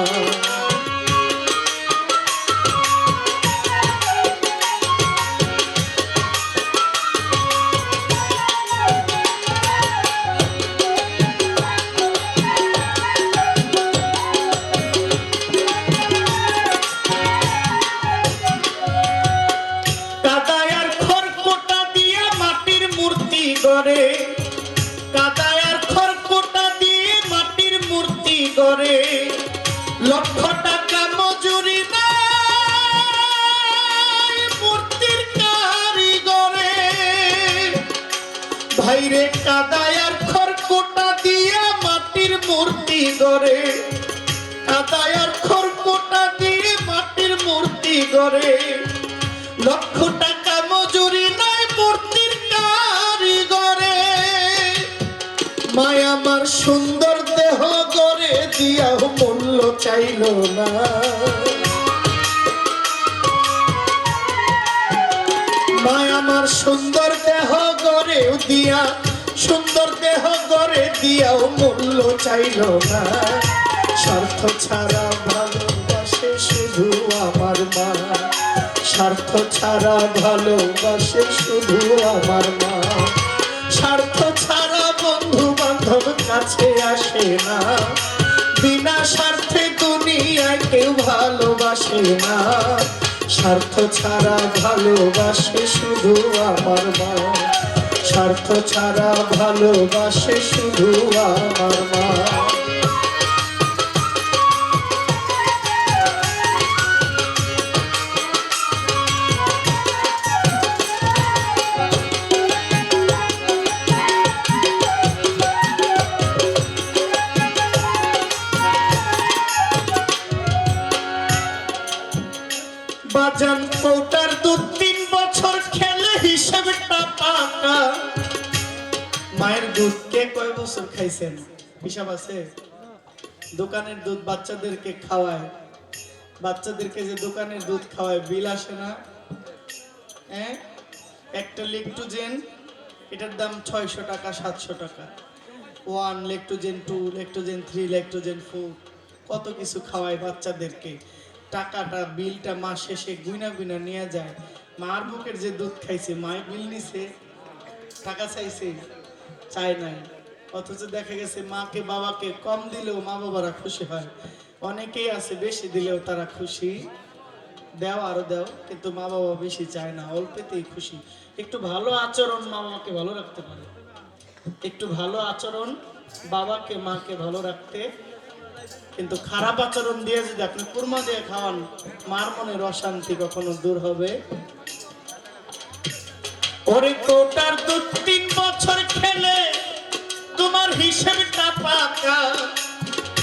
কাদায়ার খড়কুটা দিয়ে মাটির মূর্তি গড়ে, কাদায়ার খড়কুটা দিয়ে মাটির মূর্তি গড়ে, লক্ষ টাকা মজুরি দেয় মূর্তির কারিগরে। ভাইরে কাদায়ার খড়কুটা দিয়ে মাটির মূর্তি গড়ে, কাদায়ার খড়কুটা দিয়ে মাটির মূর্তি গড়ে, লক্ষ টাকা মজুরি নাই মূর্তির কারিগরে। মায়া আমার সুন্দর দেহ গড়ে দিয়াও মূল্য চাইল না, মায়া আমার সুন্দর দেহ গড়ে দিয়া, সুন্দর দেহ গড়ে দিয়াও মূল্য চাইল না। স্বার্থ ছাড়া ভালোবাসে শুধু আমার মা, স্বার্থ ছাড়া ভালোবাসে শুধু আমার মা। স্বার্থ ছাড়া বন্ধু বান্ধব কাছে আসে না, বিনা স্বার্থে দুনিয়ায় কেউ ভালোবাসে না। স্বার্থ ছাড়া ভালোবাসে শুধু আমার মা, স্বার্থ ছাড়া ভালোবাসে শুধু আমার মা। বাজান কৌটার দুধ 3 বছর খেলে হিসেবটা পাকা। মায়ের দুধ কে কয় বছর খাইছেন হিসাব আছে? দোকানের দুধ বাচ্চাদেরকে খাওয়ায়, বাচ্চাদেরকে যে দোকানের দুধ খাওয়ায় বিল আসে না? হ্যাঁ, একটা লেকটোজেন এটার দাম 600 টাকা 700 টাকা। 1 লেকটোজেন 2 লেকটোজেন 3 লেকটোজেন 4 কত কিছু খাওয়ায় বাচ্চাদেরকে। টাকাটা বিলটা মাস শেষে গুইনা গুইনা নিয়ে যায়। মার বুকের যে দুধ খাইছে, মায়ের বিল নিছে, টাকা চাইছে, চায় নাই। অথচ দেখা গেছে মাকে বাবাকে কম দিলেও মা বাবারা খুশি হয়। অনেকেই আছে বেশি দিলেও তারা খুশি, দেও আরো দেও, কিন্তু মা বাবা বেশি চায় না, অল্পেতেই খুশি। একটু ভালো আচরণ মা বাবাকে ভালো রাখতে পারে, একটু ভালো আচরণ বাবাকে মাকে ভালো রাখতে। কিন্তু খারাপ আচরণ দিয়ে যদি আপনি কুরমা দিয়ে খাওয়ান, মার মনের অশান্তি কখনো দূর হবে? ওরে কোটার দুধ 3 বছর খেলে তোমার হিসেবটা পাকা,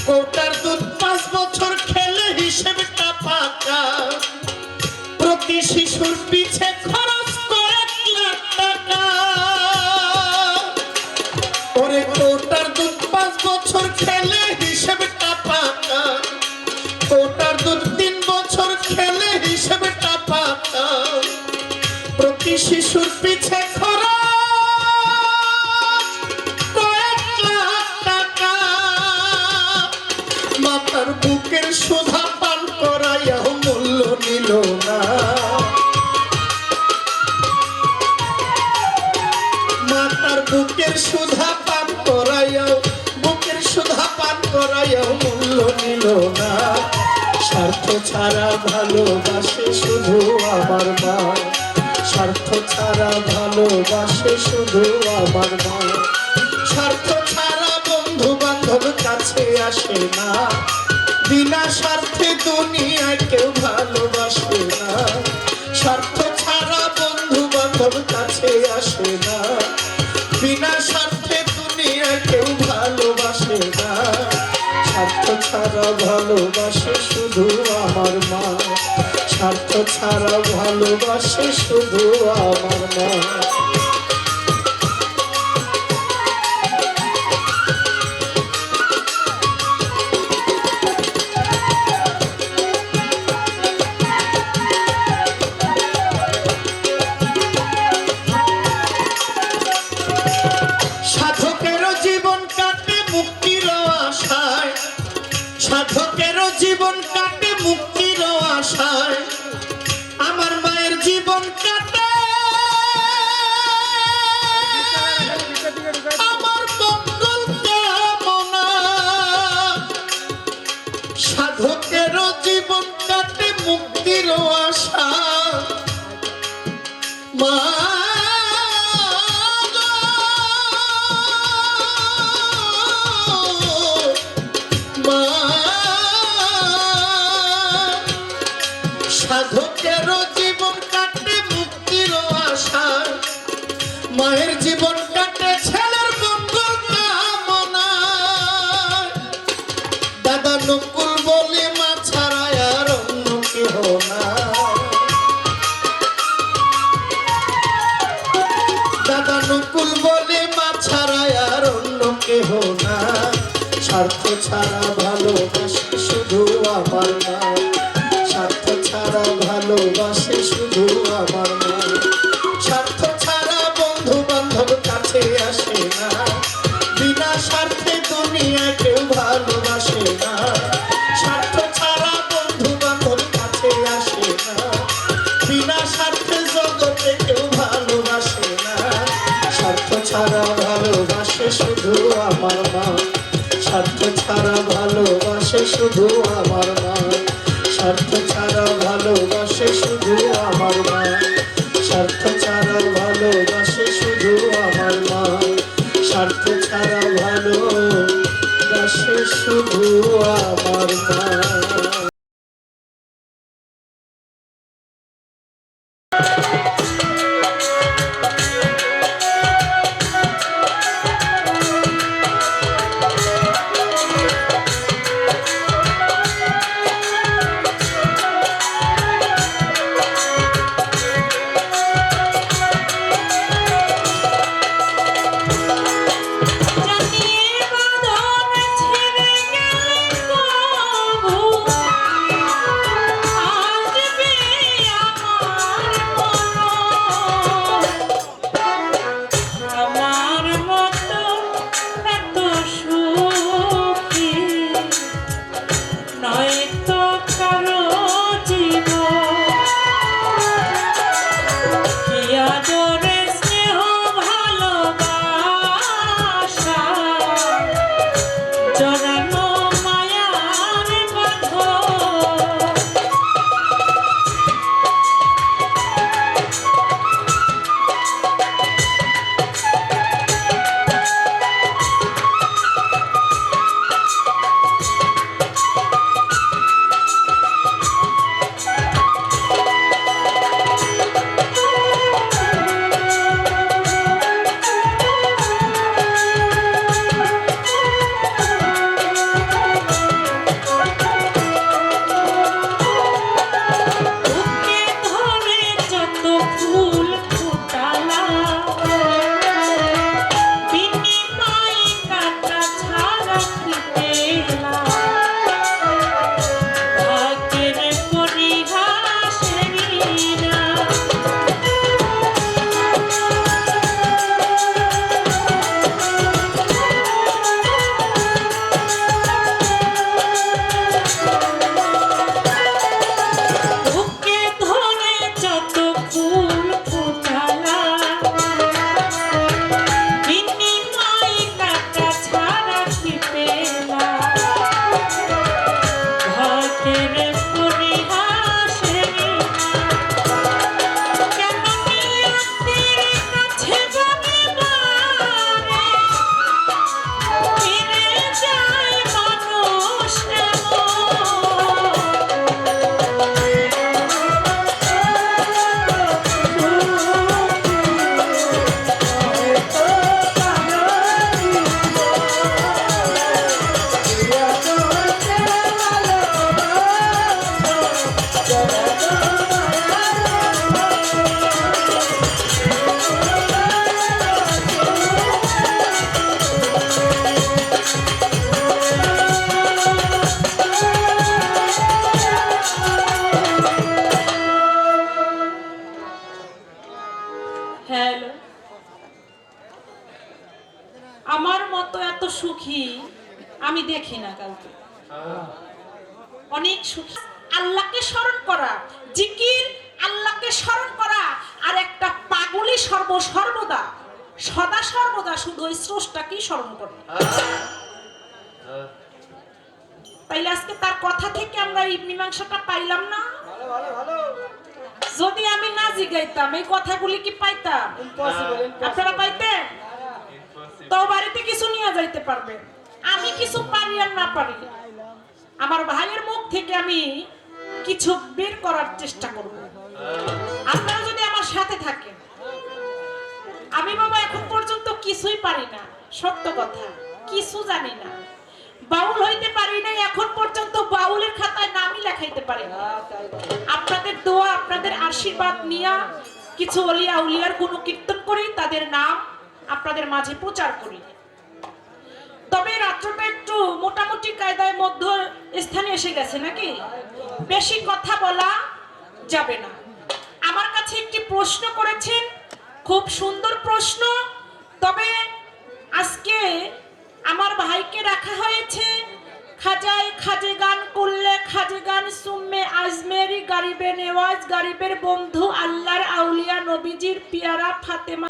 কোটার দুধ 5 বছর খেলে হিসেবটা পাকা। প্রতি শিশুর পিছে খরচ করে 1 লাখ টাকা। ওরে কোটার দুধ 5 বছর খেলে হিসেবটা পাকা, কোটার দুধ 3 বছর খেলে হিসেবটা পাকা। প্রতি শিশুর পিছে খরচ 1 লাখ টাকা। মাতার বুকের সুধা পান করাইয়াও মূল্য নিল না, মাতার বুকের সুধা পান করাইয়াও, বুকের সুধা পান করাইয়াও মূল্য নিল না। স্বার্থ ছাড়া ভালোবাসে শুধু আমার মা, স্বার্থ ছাড়া ভালোবাসে শুধু আমার মা। স্বার্থ ছাড়া বন্ধু বান্ধব কাছে আসে না, বিনা স্বার্থে দুনিয়ায় কেউ ভালোবাসে না। স্বার্থ ছাড়া বন্ধু বান্ধব কাছে আসে না, বিনা স্বার্থে দুনিয়ায় কেউ ভালোবাসে না। স্বার্থ ছাড়া ভালোবাসে শুধু আমার মা, স্বার্থ ছাড়া ভালোবাসে শুধু আমার মা। মা মা সাধকের জীবন কাটে মুক্তির আশায় মায়ের জীবন কাটে ছেলের মঙ্গল কামনায় দাদা নকুল বলে মা ছাড়া আর অন্য কেহ না দাদা নকুল বলে মা ছাড়া আর অন্য কেহ না স্বার্থ ছাড়া ভালোবাসে শুধু আমার মা স্বার্থ ছাড়া ভালোবাসে শুধু আমার মা স্বার্থ ছাড়া বন্ধু বান্ধব কাছে আসে না বিনা স্বার্থে দুনিয়ায় কেউ ভালোবাসে না স্বার্থ ছাড়া বন্ধু বান্ধব কাছে আসে না বিনা স্বার্থে জগতে কেউ ভালোবাসে না স্বার্থ ছাড়া ভালোবাসে শুধু আমার মা স্বার্থ ছাড়া ভালোবাসে শুধু আমার মা স্বার্থ ছাড়া ভালোবাসে শুধু আমার মা স্বার্থ ছাড়া ভালোবাসে শুধু আমার মা স্বার্থ ছাড়া ভালোবাসে শুধু আমার মা জানিয়ে বাঁধন ছেড়ে গেলে কবু আসবে আমার আমার মতো এত সুখী নয় তো কারো জীবন কি আদরে স্নেহ ভালোবাসা জড়ানো মায়ার বাঁধন বুকে ধরে যত ফুল ফুটালা বিনিময়ে কাটা ছাড়া কি পেলাম ভাগ্যের পরিহাসেরই না বুকে ধরে যত ফুল ফুটালা বিনিময়ে কাটা ছাড়া কি পেলাম ভাগ্যের পরিহাসেরই না কেন নিয়তির কাছে বারে বারে ফিরে যায় মানুষ হ্যালো আমার মতো এত সুখী আমি দেখি না কাউকে অনেক সুখী আল্লাহকে স্মরণ করা জিকির আল্লাহকে স্মরণ করা আর একটা পাগলি সর্বদা সদা সর্বদা শুধু ওই স্রষ্টাকেই স্মরণ করে তাইলে আজকে তার কথা থেকে আমরা এই মীমাংসাটা পাইলাম না যদি আমি না জিগাইতাম এই কথাগুলি কি পাইতাম? আপনারা পাইতেন? তো বাড়িতে কিছু নিয়ে যাইতে পারবেন। আমি কিছু পারি আর না পারি, আমার ভাইয়ের মুখ থেকে আমি কিছু বের করার চেষ্টা করব। আপনারা যদি আমার সাথে থাকেন, আমি বাবা এখন পর্যন্ত কিছুই পারি না, সত্য কথা, কিছু জানি না, বাউল হইতে পারি না, এখন পর্যন্ত বাউলের খাতায় নামই লেখাইতে পারি না। আপনাদের দোয়া, আপনাদের আশীর্বাদ নিয়ে কিছু অলিয়া উলিয়ার গুণ কীর্তন করি, তাদের নাম আপনাদের মাঝে প্রচার করি। তবে রাত্রটা একটু মোটামুটি কায়দায় মধ্য স্থানে এসে গেছে নাকি, বেশি কথা বলা যাবে না। আমার কাছে একটি প্রশ্ন করেছেন, খুব সুন্দর প্রশ্ন। তবে আজকে আমার ভাইকে রাখা হয়েছে খাজাই খাজে গান করলে খাজে গান সুম্মে আজমেরি গরিবে নেওয়াজ, গরিবের বন্ধু আল্লাহর আউলিয়া নবীজির পিয়ারা ফাতেমা।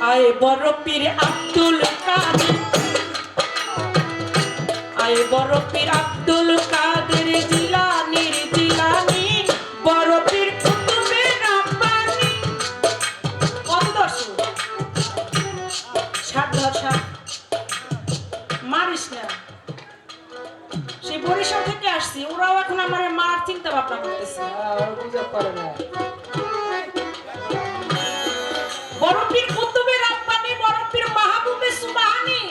আয় বড় পীর আব্দুল কাদের, আয় বড় পীর আব্দুল কাদের জিলানীর জিলানী, বড় পীর কুতুবে রাব্বানী। কত দর্শক সাত ধর্ষা মারিস না, সেই বরিশাল থেকে আসছি, ওরাও এখন আমার মার চিন্তা ভাবনা করতেছে। বড় পীর কুতুবে রাব্বানী, বড় পীর মাহবুবে সুবহানী।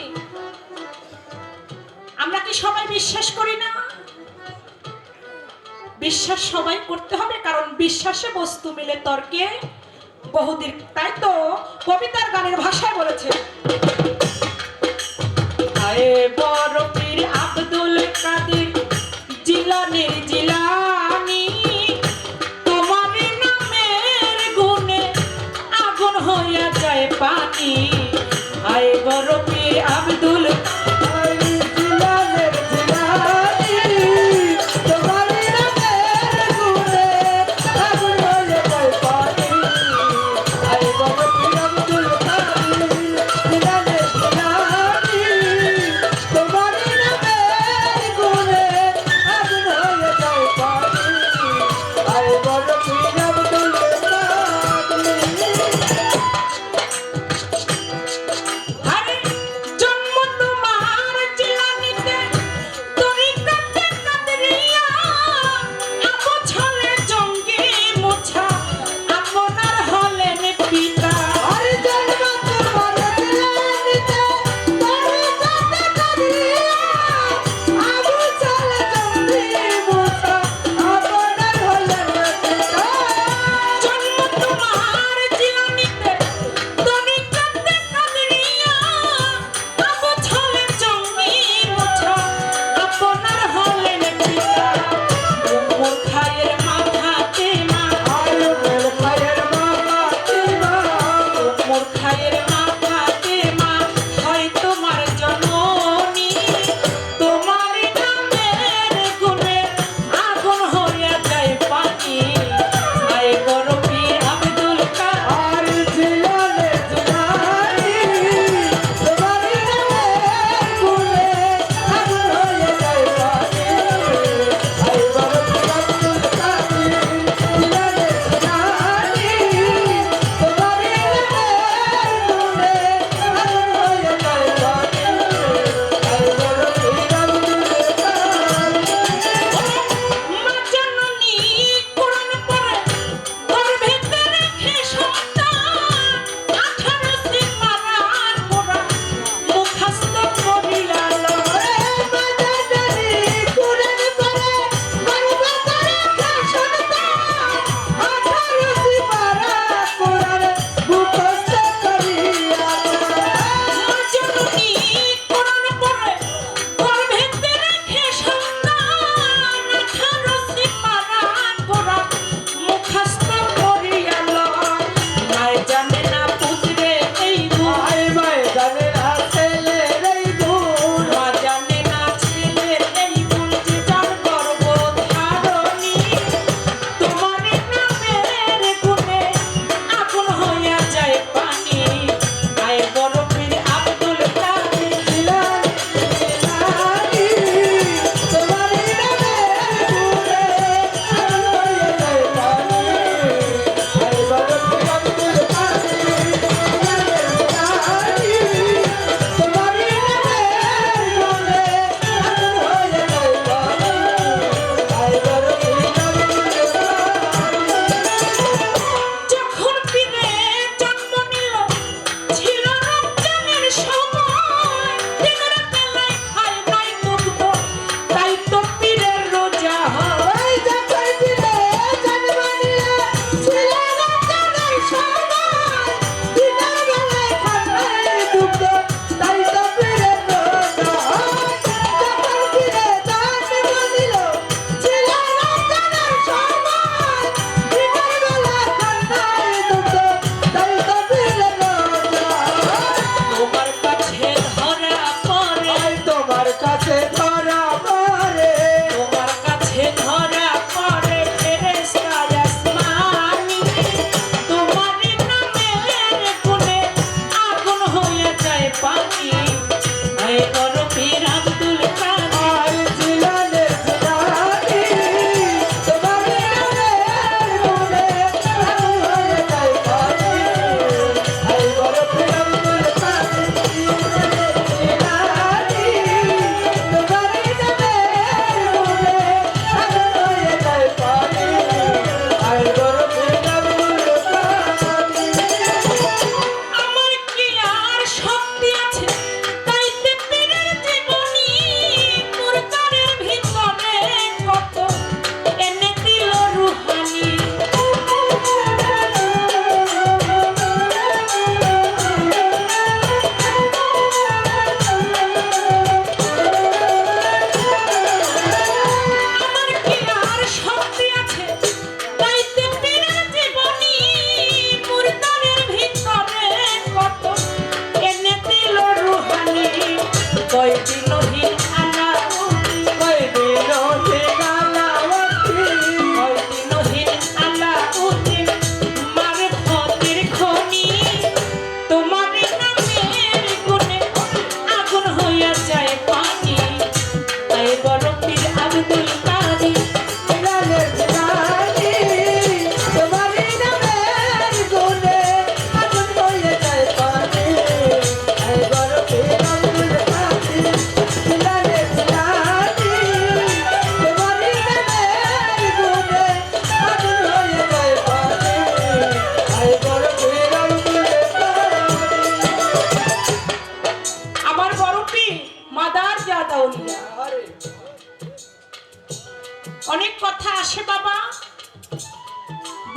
আমরা কি সবাই বিশ্বাস করি না? বিশ্বাস সবাই করতে হবে, কারণ বিশ্বাসে বস্তু মিলে তর্কে বহুদিন। তাই তো কবিতার গানের ভাষায় বলেছে, আয়ে বড় পীর আব্দুল কাদের জিলানীর জিলানী, তোমার নামের গুণে আগুন হইয়া যায় পানি। আয়ে বড় পীর আব্দুল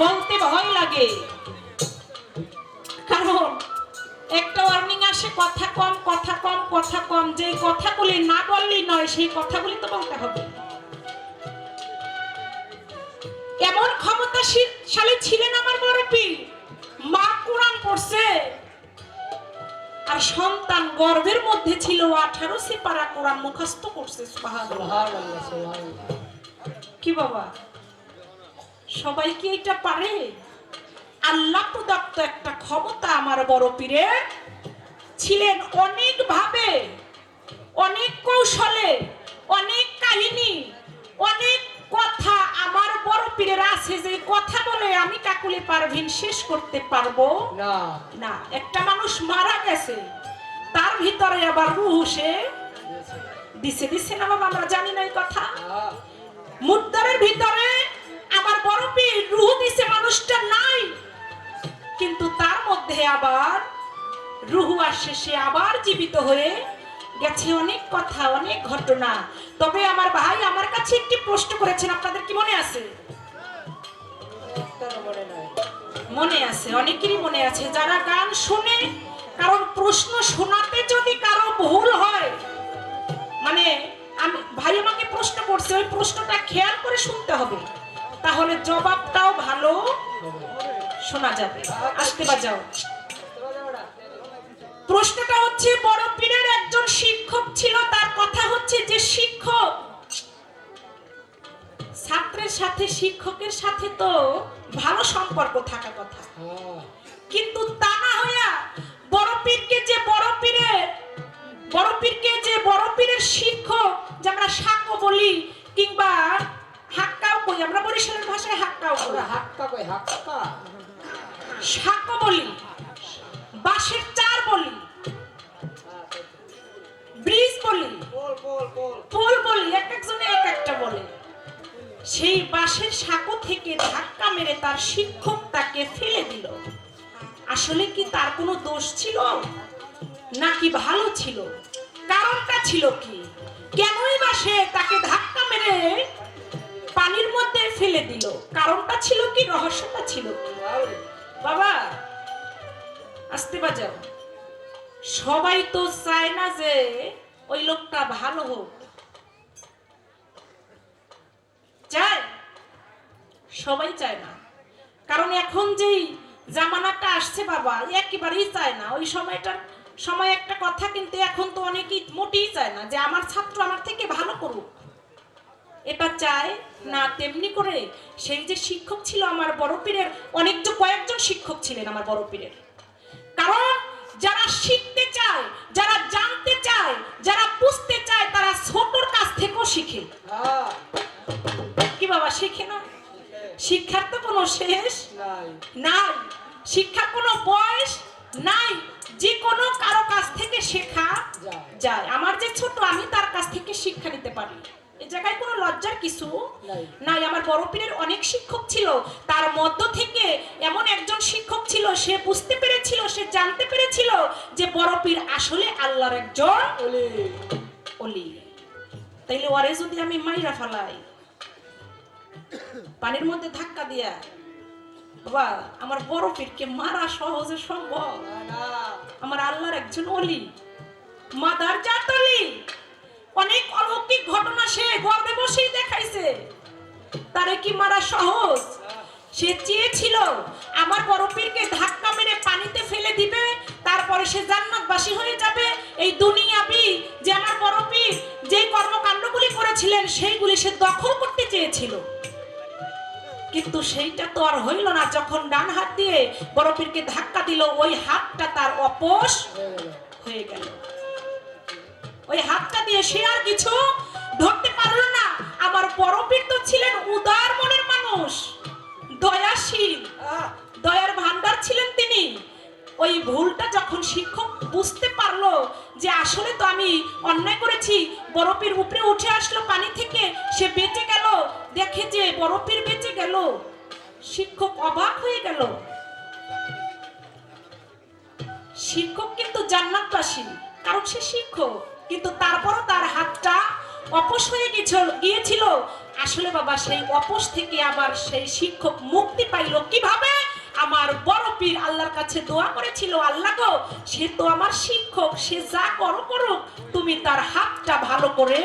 বলতে ভয় লাগে, কারণ একটা ওয়ার্নিং আসে কথা কম কথা কম কথা কম, যে কথাগুলি না বললেই নয় সেই কথাগুলি তো বলতে হবে। এমন ক্ষমতাশালী ছিলেন আমার মুরব্বি, মা কোরআন পড়ছে আর সন্তান গর্ভের মধ্যে ছিল 18 সিপারা কোরআন মুখস্থ করছে। সুবহানাল্লাহ। কি বাবা, সবাই কি এটা পারে? আল্লাহ প্রদত্ত একটা ক্ষমতা আমার বড় পীরের ছিলেন। অনেক ভাবে, অনেক কৌশলে, অনেক কাহিনী, অনেক কথা আমার বড় পীরের আছে, যে কথা বলে আমি কাকুলি পারভিন শেষ করতে পারবো না। না। একটা মানুষ মারা গেছে, তার ভিতরে আবার রূহ সে দিছে না বাবা, আমরা জানি না এই কথা। মুর্দারের ভিতরে আমার বড় পীর রূহ দিছে, মানুষটা নাই, কিন্তু তার মধ্যে আবার রূহ আসে, সে আবার জীবিত হয়ে গেছে। অনেক কথা, অনেক ঘটনা। তবে আমার ভাই আমার কাছে একটি প্রশ্ন করেছেন, আপনাদের কি মনে আছে? মনে আছে, অনেকেরই মনে আছে যারা গান শুনে। কারণ প্রশ্ন শোনাতে যদি কারো ভুল হয়, মানে আমি ভাই আমাকে প্রশ্ন করছে, ওই প্রশ্নটা খেয়াল করে শুনতে হবে, তাহলে জবাবটাও ভালো শোনা যাবে। আসতে বাজাও। প্রশ্নটা হচ্ছে, বড় পীরের একজন শিক্ষক ছিল, তার কথা হচ্ছে যে শিক্ষক ছাত্রের সাথে, শিক্ষকের সাথে তো ভালো সম্পর্ক থাকা কথা, কিন্তু তা না হইয়া বড় পীরকে যে বড় পীরের শিক্ষক, যে আমরা সাক্ষ্য বলি কিংবা হাক্কাও কই, আমরা বরিশালের ভাষায় হাক্কাও কই, সাক্ষ্য বলি, বাঁশের চার বলি, ব্রিজ বলি, পোল বলি, এক একজনে এক একটা বলে। সেই বাঁশের সাঁকো থেকে ধাক্কা মেরে তার শিক্ষক তাকে ফেলে দিল। আসলে কি তার কোনো দোষ ছিল নাকি ভালো ছিল? কারণটা ছিল কি? কেনই বা সে তাকে ধাক্কা মেরে পানির মধ্যে ফেলে দিল? কারণটা ছিল কি? রহস্যটা ছিল কি? বাবা আসতে বাজাও। সবাই তো চায় না যে ওই লোকটা ভালো হোক, চায়? সবাই চায় না, কারণ এখন যেই জামানাটা আসছে বাবা, একেবারেই চায় না। ওই সময় একটা কথা, কিন্তু এখন তো অনেকেই মোটেই চায় না যে আমার ছাত্র আমার থেকে ভালো করুক, এটা চায় না। তেমনি করে সেই যে শিক্ষক ছিল আমার বড় পীরের, কয়েকজন শিক্ষক ছিলেন আমার বড় পীরের। কারণ যারা শিখতে চায়, যারা জানতে চায়, যারা বুঝতে চায়, তারা ছোটর কাছ থেকেও শিখে। কি বাবা, শিখে না? শিক্ষার তো কোনো শেষ নাই, শিক্ষার কোনো বয়স নাই, যে কোনো কারো কাছ থেকে শেখা যায়। আমার যে ছোট, আমি তার কাছ থেকে শিক্ষা নিতে পারি, এই জায়গায় কোনো লজ্জার কিছু নাই। আমার বড় পীরের অনেক শিক্ষক ছিল, তার মধ্য থেকে এমন একজন শিক্ষক ছিল, সে বুঝতে পেরেছিল, সে জানতে পেরেছিল যে বড় পীর আসলে আল্লাহর একজন ওলি। তাইলে ওরে যদি আমি মাইরা ফেলাই পানির মধ্যে ধাক্কা দিয়া, বাবা আমার বড় পীরকে মারা সহজে সম্ভব? আমার আল্লাহর একজন ওলি, মাদার জাত ওলি, অনেক অলৌকিক ঘটনা সে গর্বে বসেই দেখাইছে। তারে কি মারা সহজ? সে চেয়েছিল আমার বড় পীরকে ধাক্কা মেরে পানিতে ফেলে দিবে, তারপরে সে জান্নাতবাসী হয়ে যাবে। এই দুনিয়াবি যে আমার বড় পীর যে কর্মকাণ্ডগুলি করেছিলেন, সেইগুলি সে দখল করতে চেয়েছিল, কিন্তু সেইটা তো আর হইল না। যখন ডান হাত দিয়ে বড় পীরকে ধাক্কা দিল, ওই হাতটা তার অপস হয়ে গেল। ওই হাতটা দিয়ে সে আর কিছু ধরতে পারলো না। আমার বড় পীর তো ছিলেন উদার মনের মানুষ, দয়াশীল, দয়ার ভান্ডার ছিলেন তিনি। ওই ভুলটা যখন শিক্ষক বুঝতে পারলো যে আসলে তো আমি অন্যায় করেছি, বড় পীর উপরে উঠে আসলো পানি থেকে, সে বেঁচে গেল, দেখে যে বড় পীর বেঁচে গেল, শিক্ষক অবাক হয়ে গেল। শিক্ষক কিন্তু জান্নাতবাসী, কারণ সে শিক্ষক, কিন্তু তারপরও তার হাতটা অপস হয়ে গিয়েছিল। আসলে বাবা সেই অপস থেকে আবার সেই শিক্ষক মুক্তি পাইল কিভাবে? আমার বড় পীর আল্লাহর কাছে দোয়া করেছিল, আল্লাহ গো, সে তো আমার শিক্ষক, সে যা করুক তুমি তার হাতটা ভালো করে।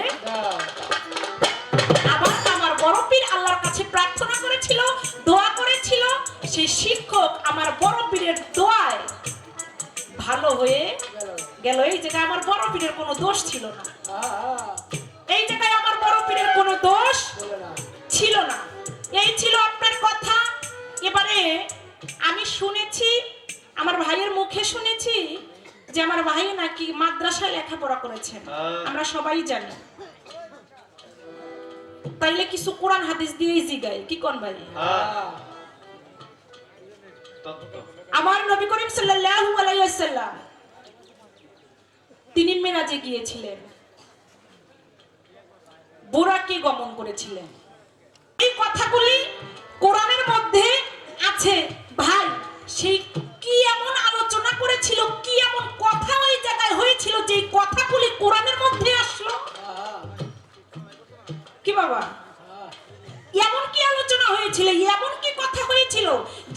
আবার আমার বড় পীর আল্লাহর কাছে প্রার্থনা করেছিল, দোয়া করেছিল, সেই শিক্ষক আমার বড় পীরের দোয়ায় ভালো হয়ে গেল। এই জায়গায় আমার বড় পীরের কোনো দোষ ছিল না, এই জায়গায় আমার বড় পীরের কোনো দোষ ছিল না। এই ছিল আপনার কথা। এবারে আমি শুনেছি, আমার ভাইয়ের মুখে শুনেছি যে আমার ভাই নাকি মাদ্রাসায় লেখাপড়া করেছেন, আমরা সবাই জানি। তাইলে কিছু কোরআন হাদিস দিয়েই জিগাই, কি কোন ভাই? আমার নবী করিম সাল্লাল্লাহু আলাইহি ওয়াসাল্লাম তিনি মেরাজে গিয়েছিলেন, বুরাকে গমন করেছিলেন। এই কথাগুলি কোরআনের মধ্যে আছে ভাই। সেই কি এমন আলোচনা করেছিল, কি এমন কথা ওই জায়গায় হয়েছিল যে কথাগুলি কোরআনের মধ্যে আসলো? কি বাবা, এমন কি আলোচনা হয়েছিল, এমন কি কথা হয়েছিল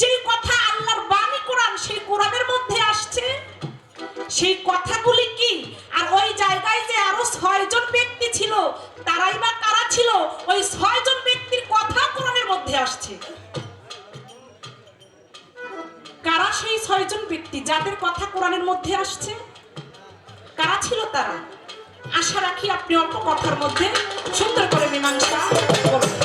যে কথা আল্লাহর বাণী কোরআন, সেই কোরআনের মধ্যে আসছে? সেই কথাগুলি কি? আর ওই জায়গায় যে আরো 6 জন ব্যক্তি ছিল, তারাই বা কারা ছিল? ওই 6 জন ব্যক্তির কথা কোরআনের মধ্যে আসছে। কারা সেই 6 জন ব্যক্তি যাদের কথা কোরআনের মধ্যে আসছে? কারা ছিল তারা? আশা রাখি আপনি অল্প কথার মধ্যে সুন্দর করে মীমাংসা করবেন।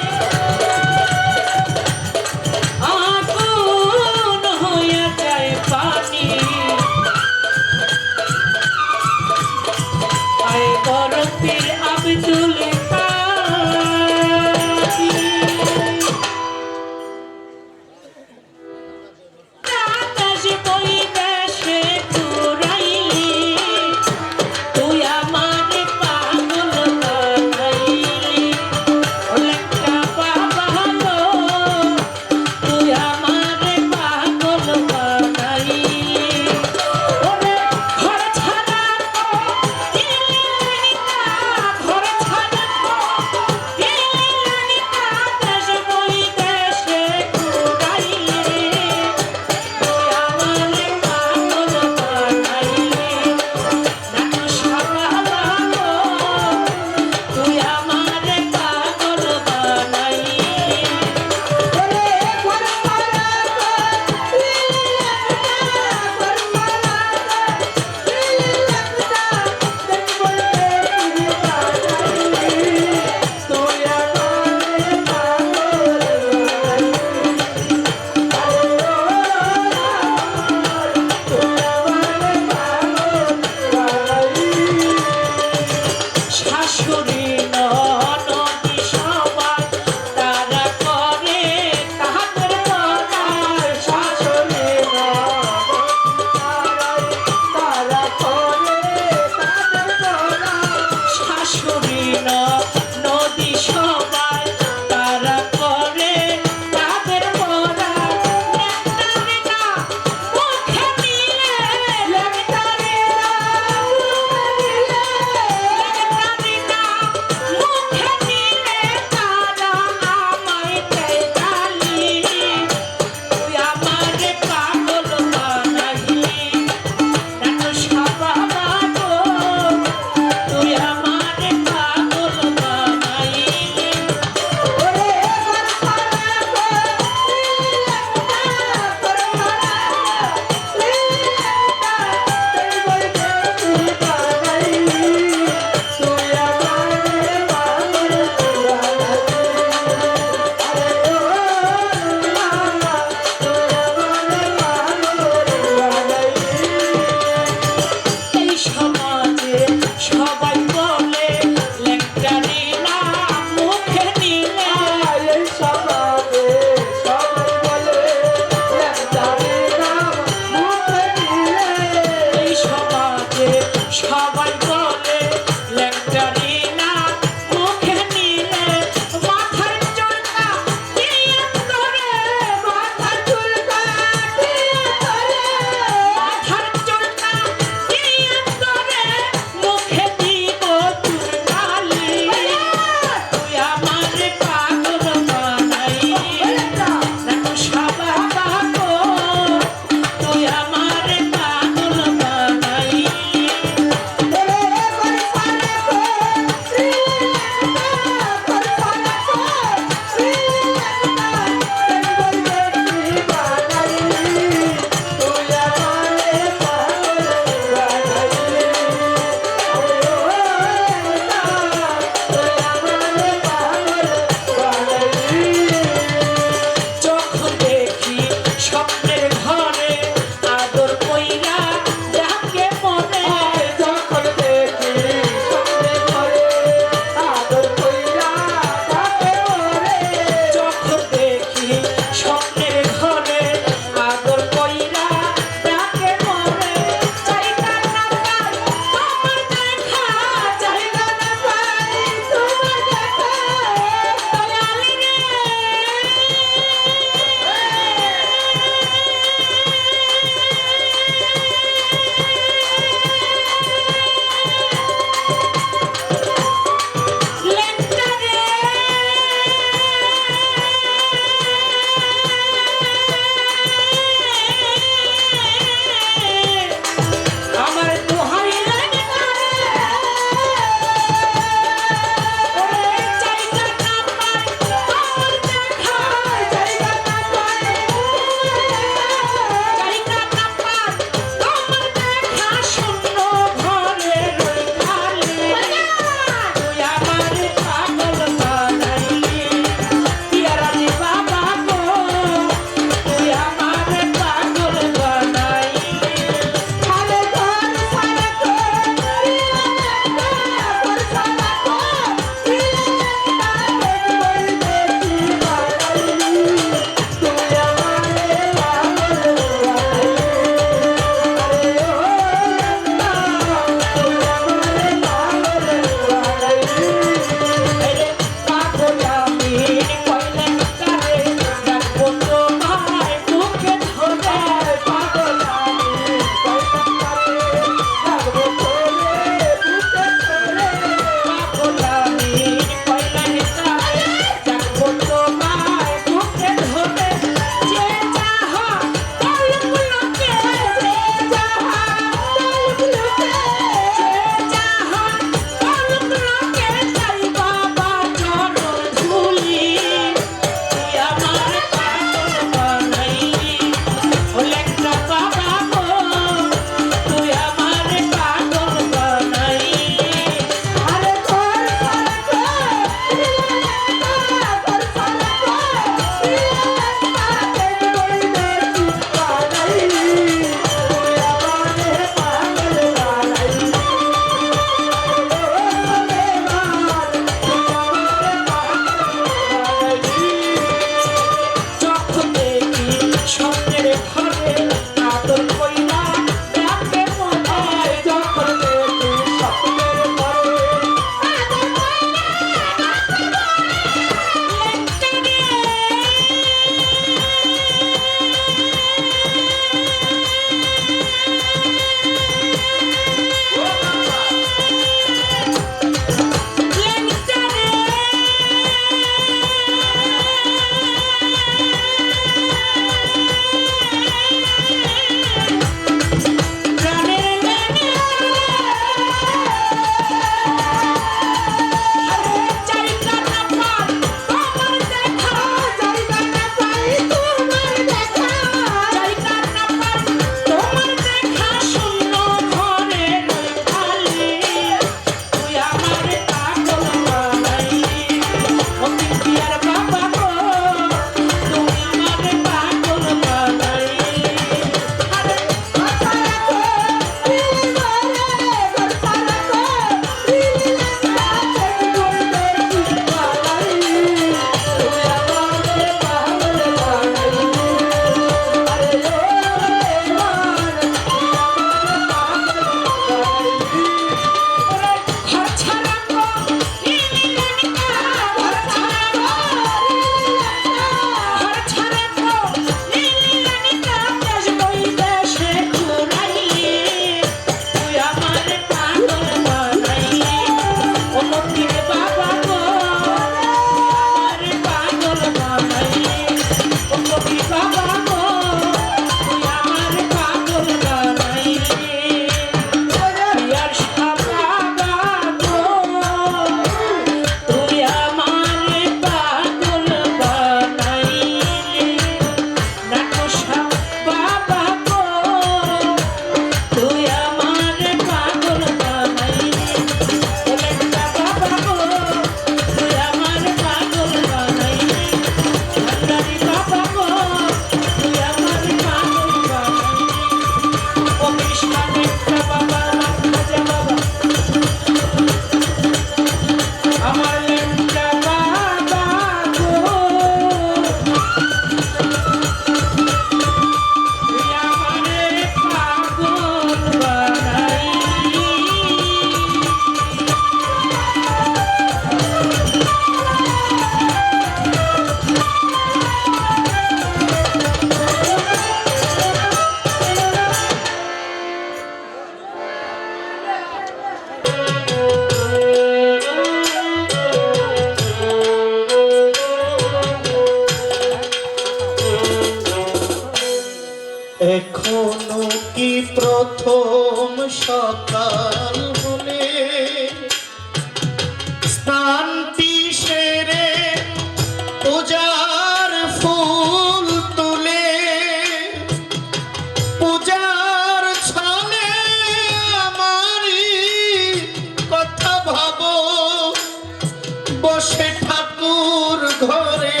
ঘরে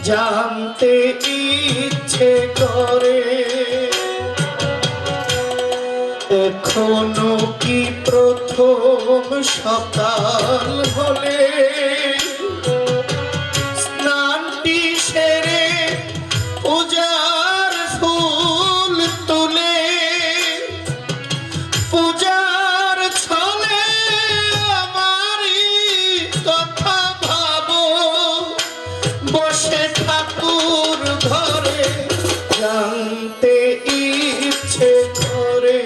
জানতে ইচ্ছে করে এখনো কি প্রথম সকাল হলে স্নানটি সেরে পূজার ফুল তুলে পূজার ছলে আমারই কথা ভাবো বসে ঠাকুর ঘরে জানতে ইচ্ছে করে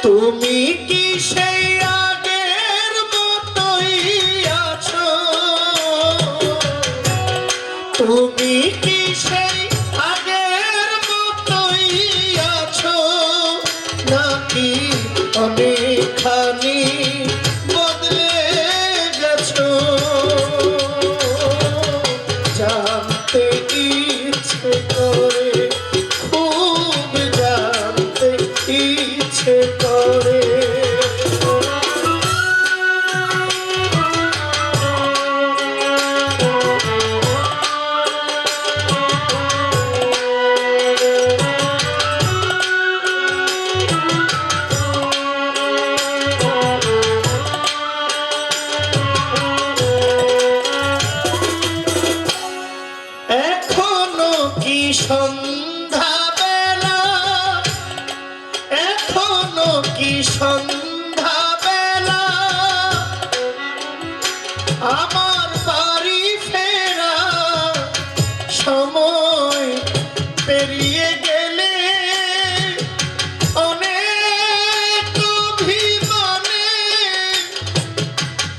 তুমি কি সেই আগের মতোই আছো তুমি কি সেই আগের মতোই আছো নাকি অনেকখানি বদলে গেছো জানতে ইচ্ছে করে খুব জানতে ইচ্ছে করে এখনো কি সন্ধ্যা বেলা এখনো কি সন্ধ্যা বেলা আমার বাড়ি ফেরা সময় পেরিয়ে গেলে অনেক অভিমানে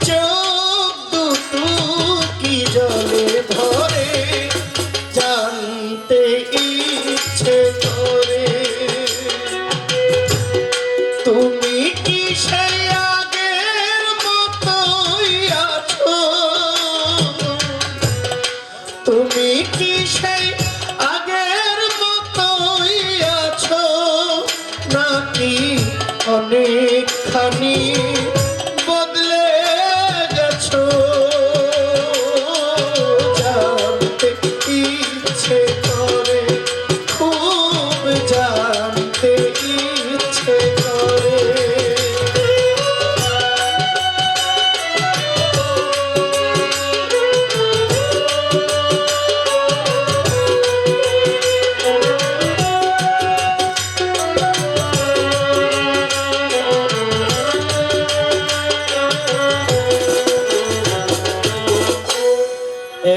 চোখ দুটো কি জলে ধরে জানতে ইচ্ছে করে তুমি কি সেই আগের মতোই আছো তুমি কি সেই আগের মতোই আছো নাকি অনেকখানি বদলে গেছো জানতে ইচ্ছে করে খুব জানতে ইচ্ছে করে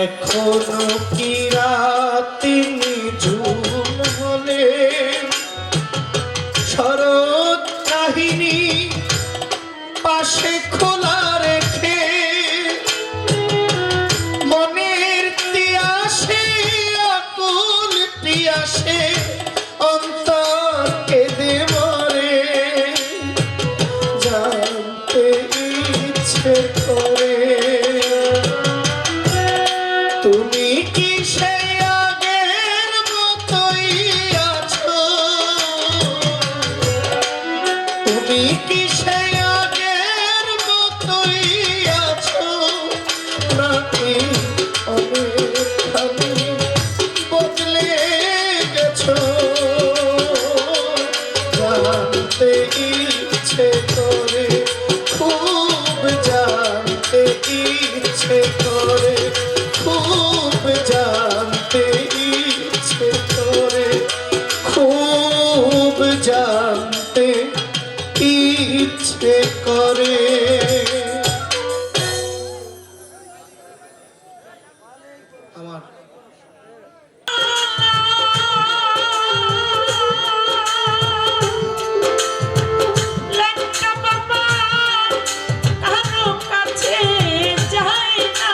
এখনো কি রাতি নিঝুম হলে শরৎ কাহিনী পাশে খোলা রেখে মনের তিয়াসে আকুল পিয়াসে অন্তর কেঁদে মরে জানতে ইচ্ছে করে তুমি কি সেই আগের মতোই আছো তুমি কি সেই আগের মতোই আছো নাকি অনেকখানি বদলে গেছো জানতে ইচ্ছে করে খুব জানতে ইচ্ছে করে খুব জানতে ইচ্ছে করে খুব জানতে ইচ্ছে করে আমার লেখা বাবা কারো কাছে যায় না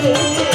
রে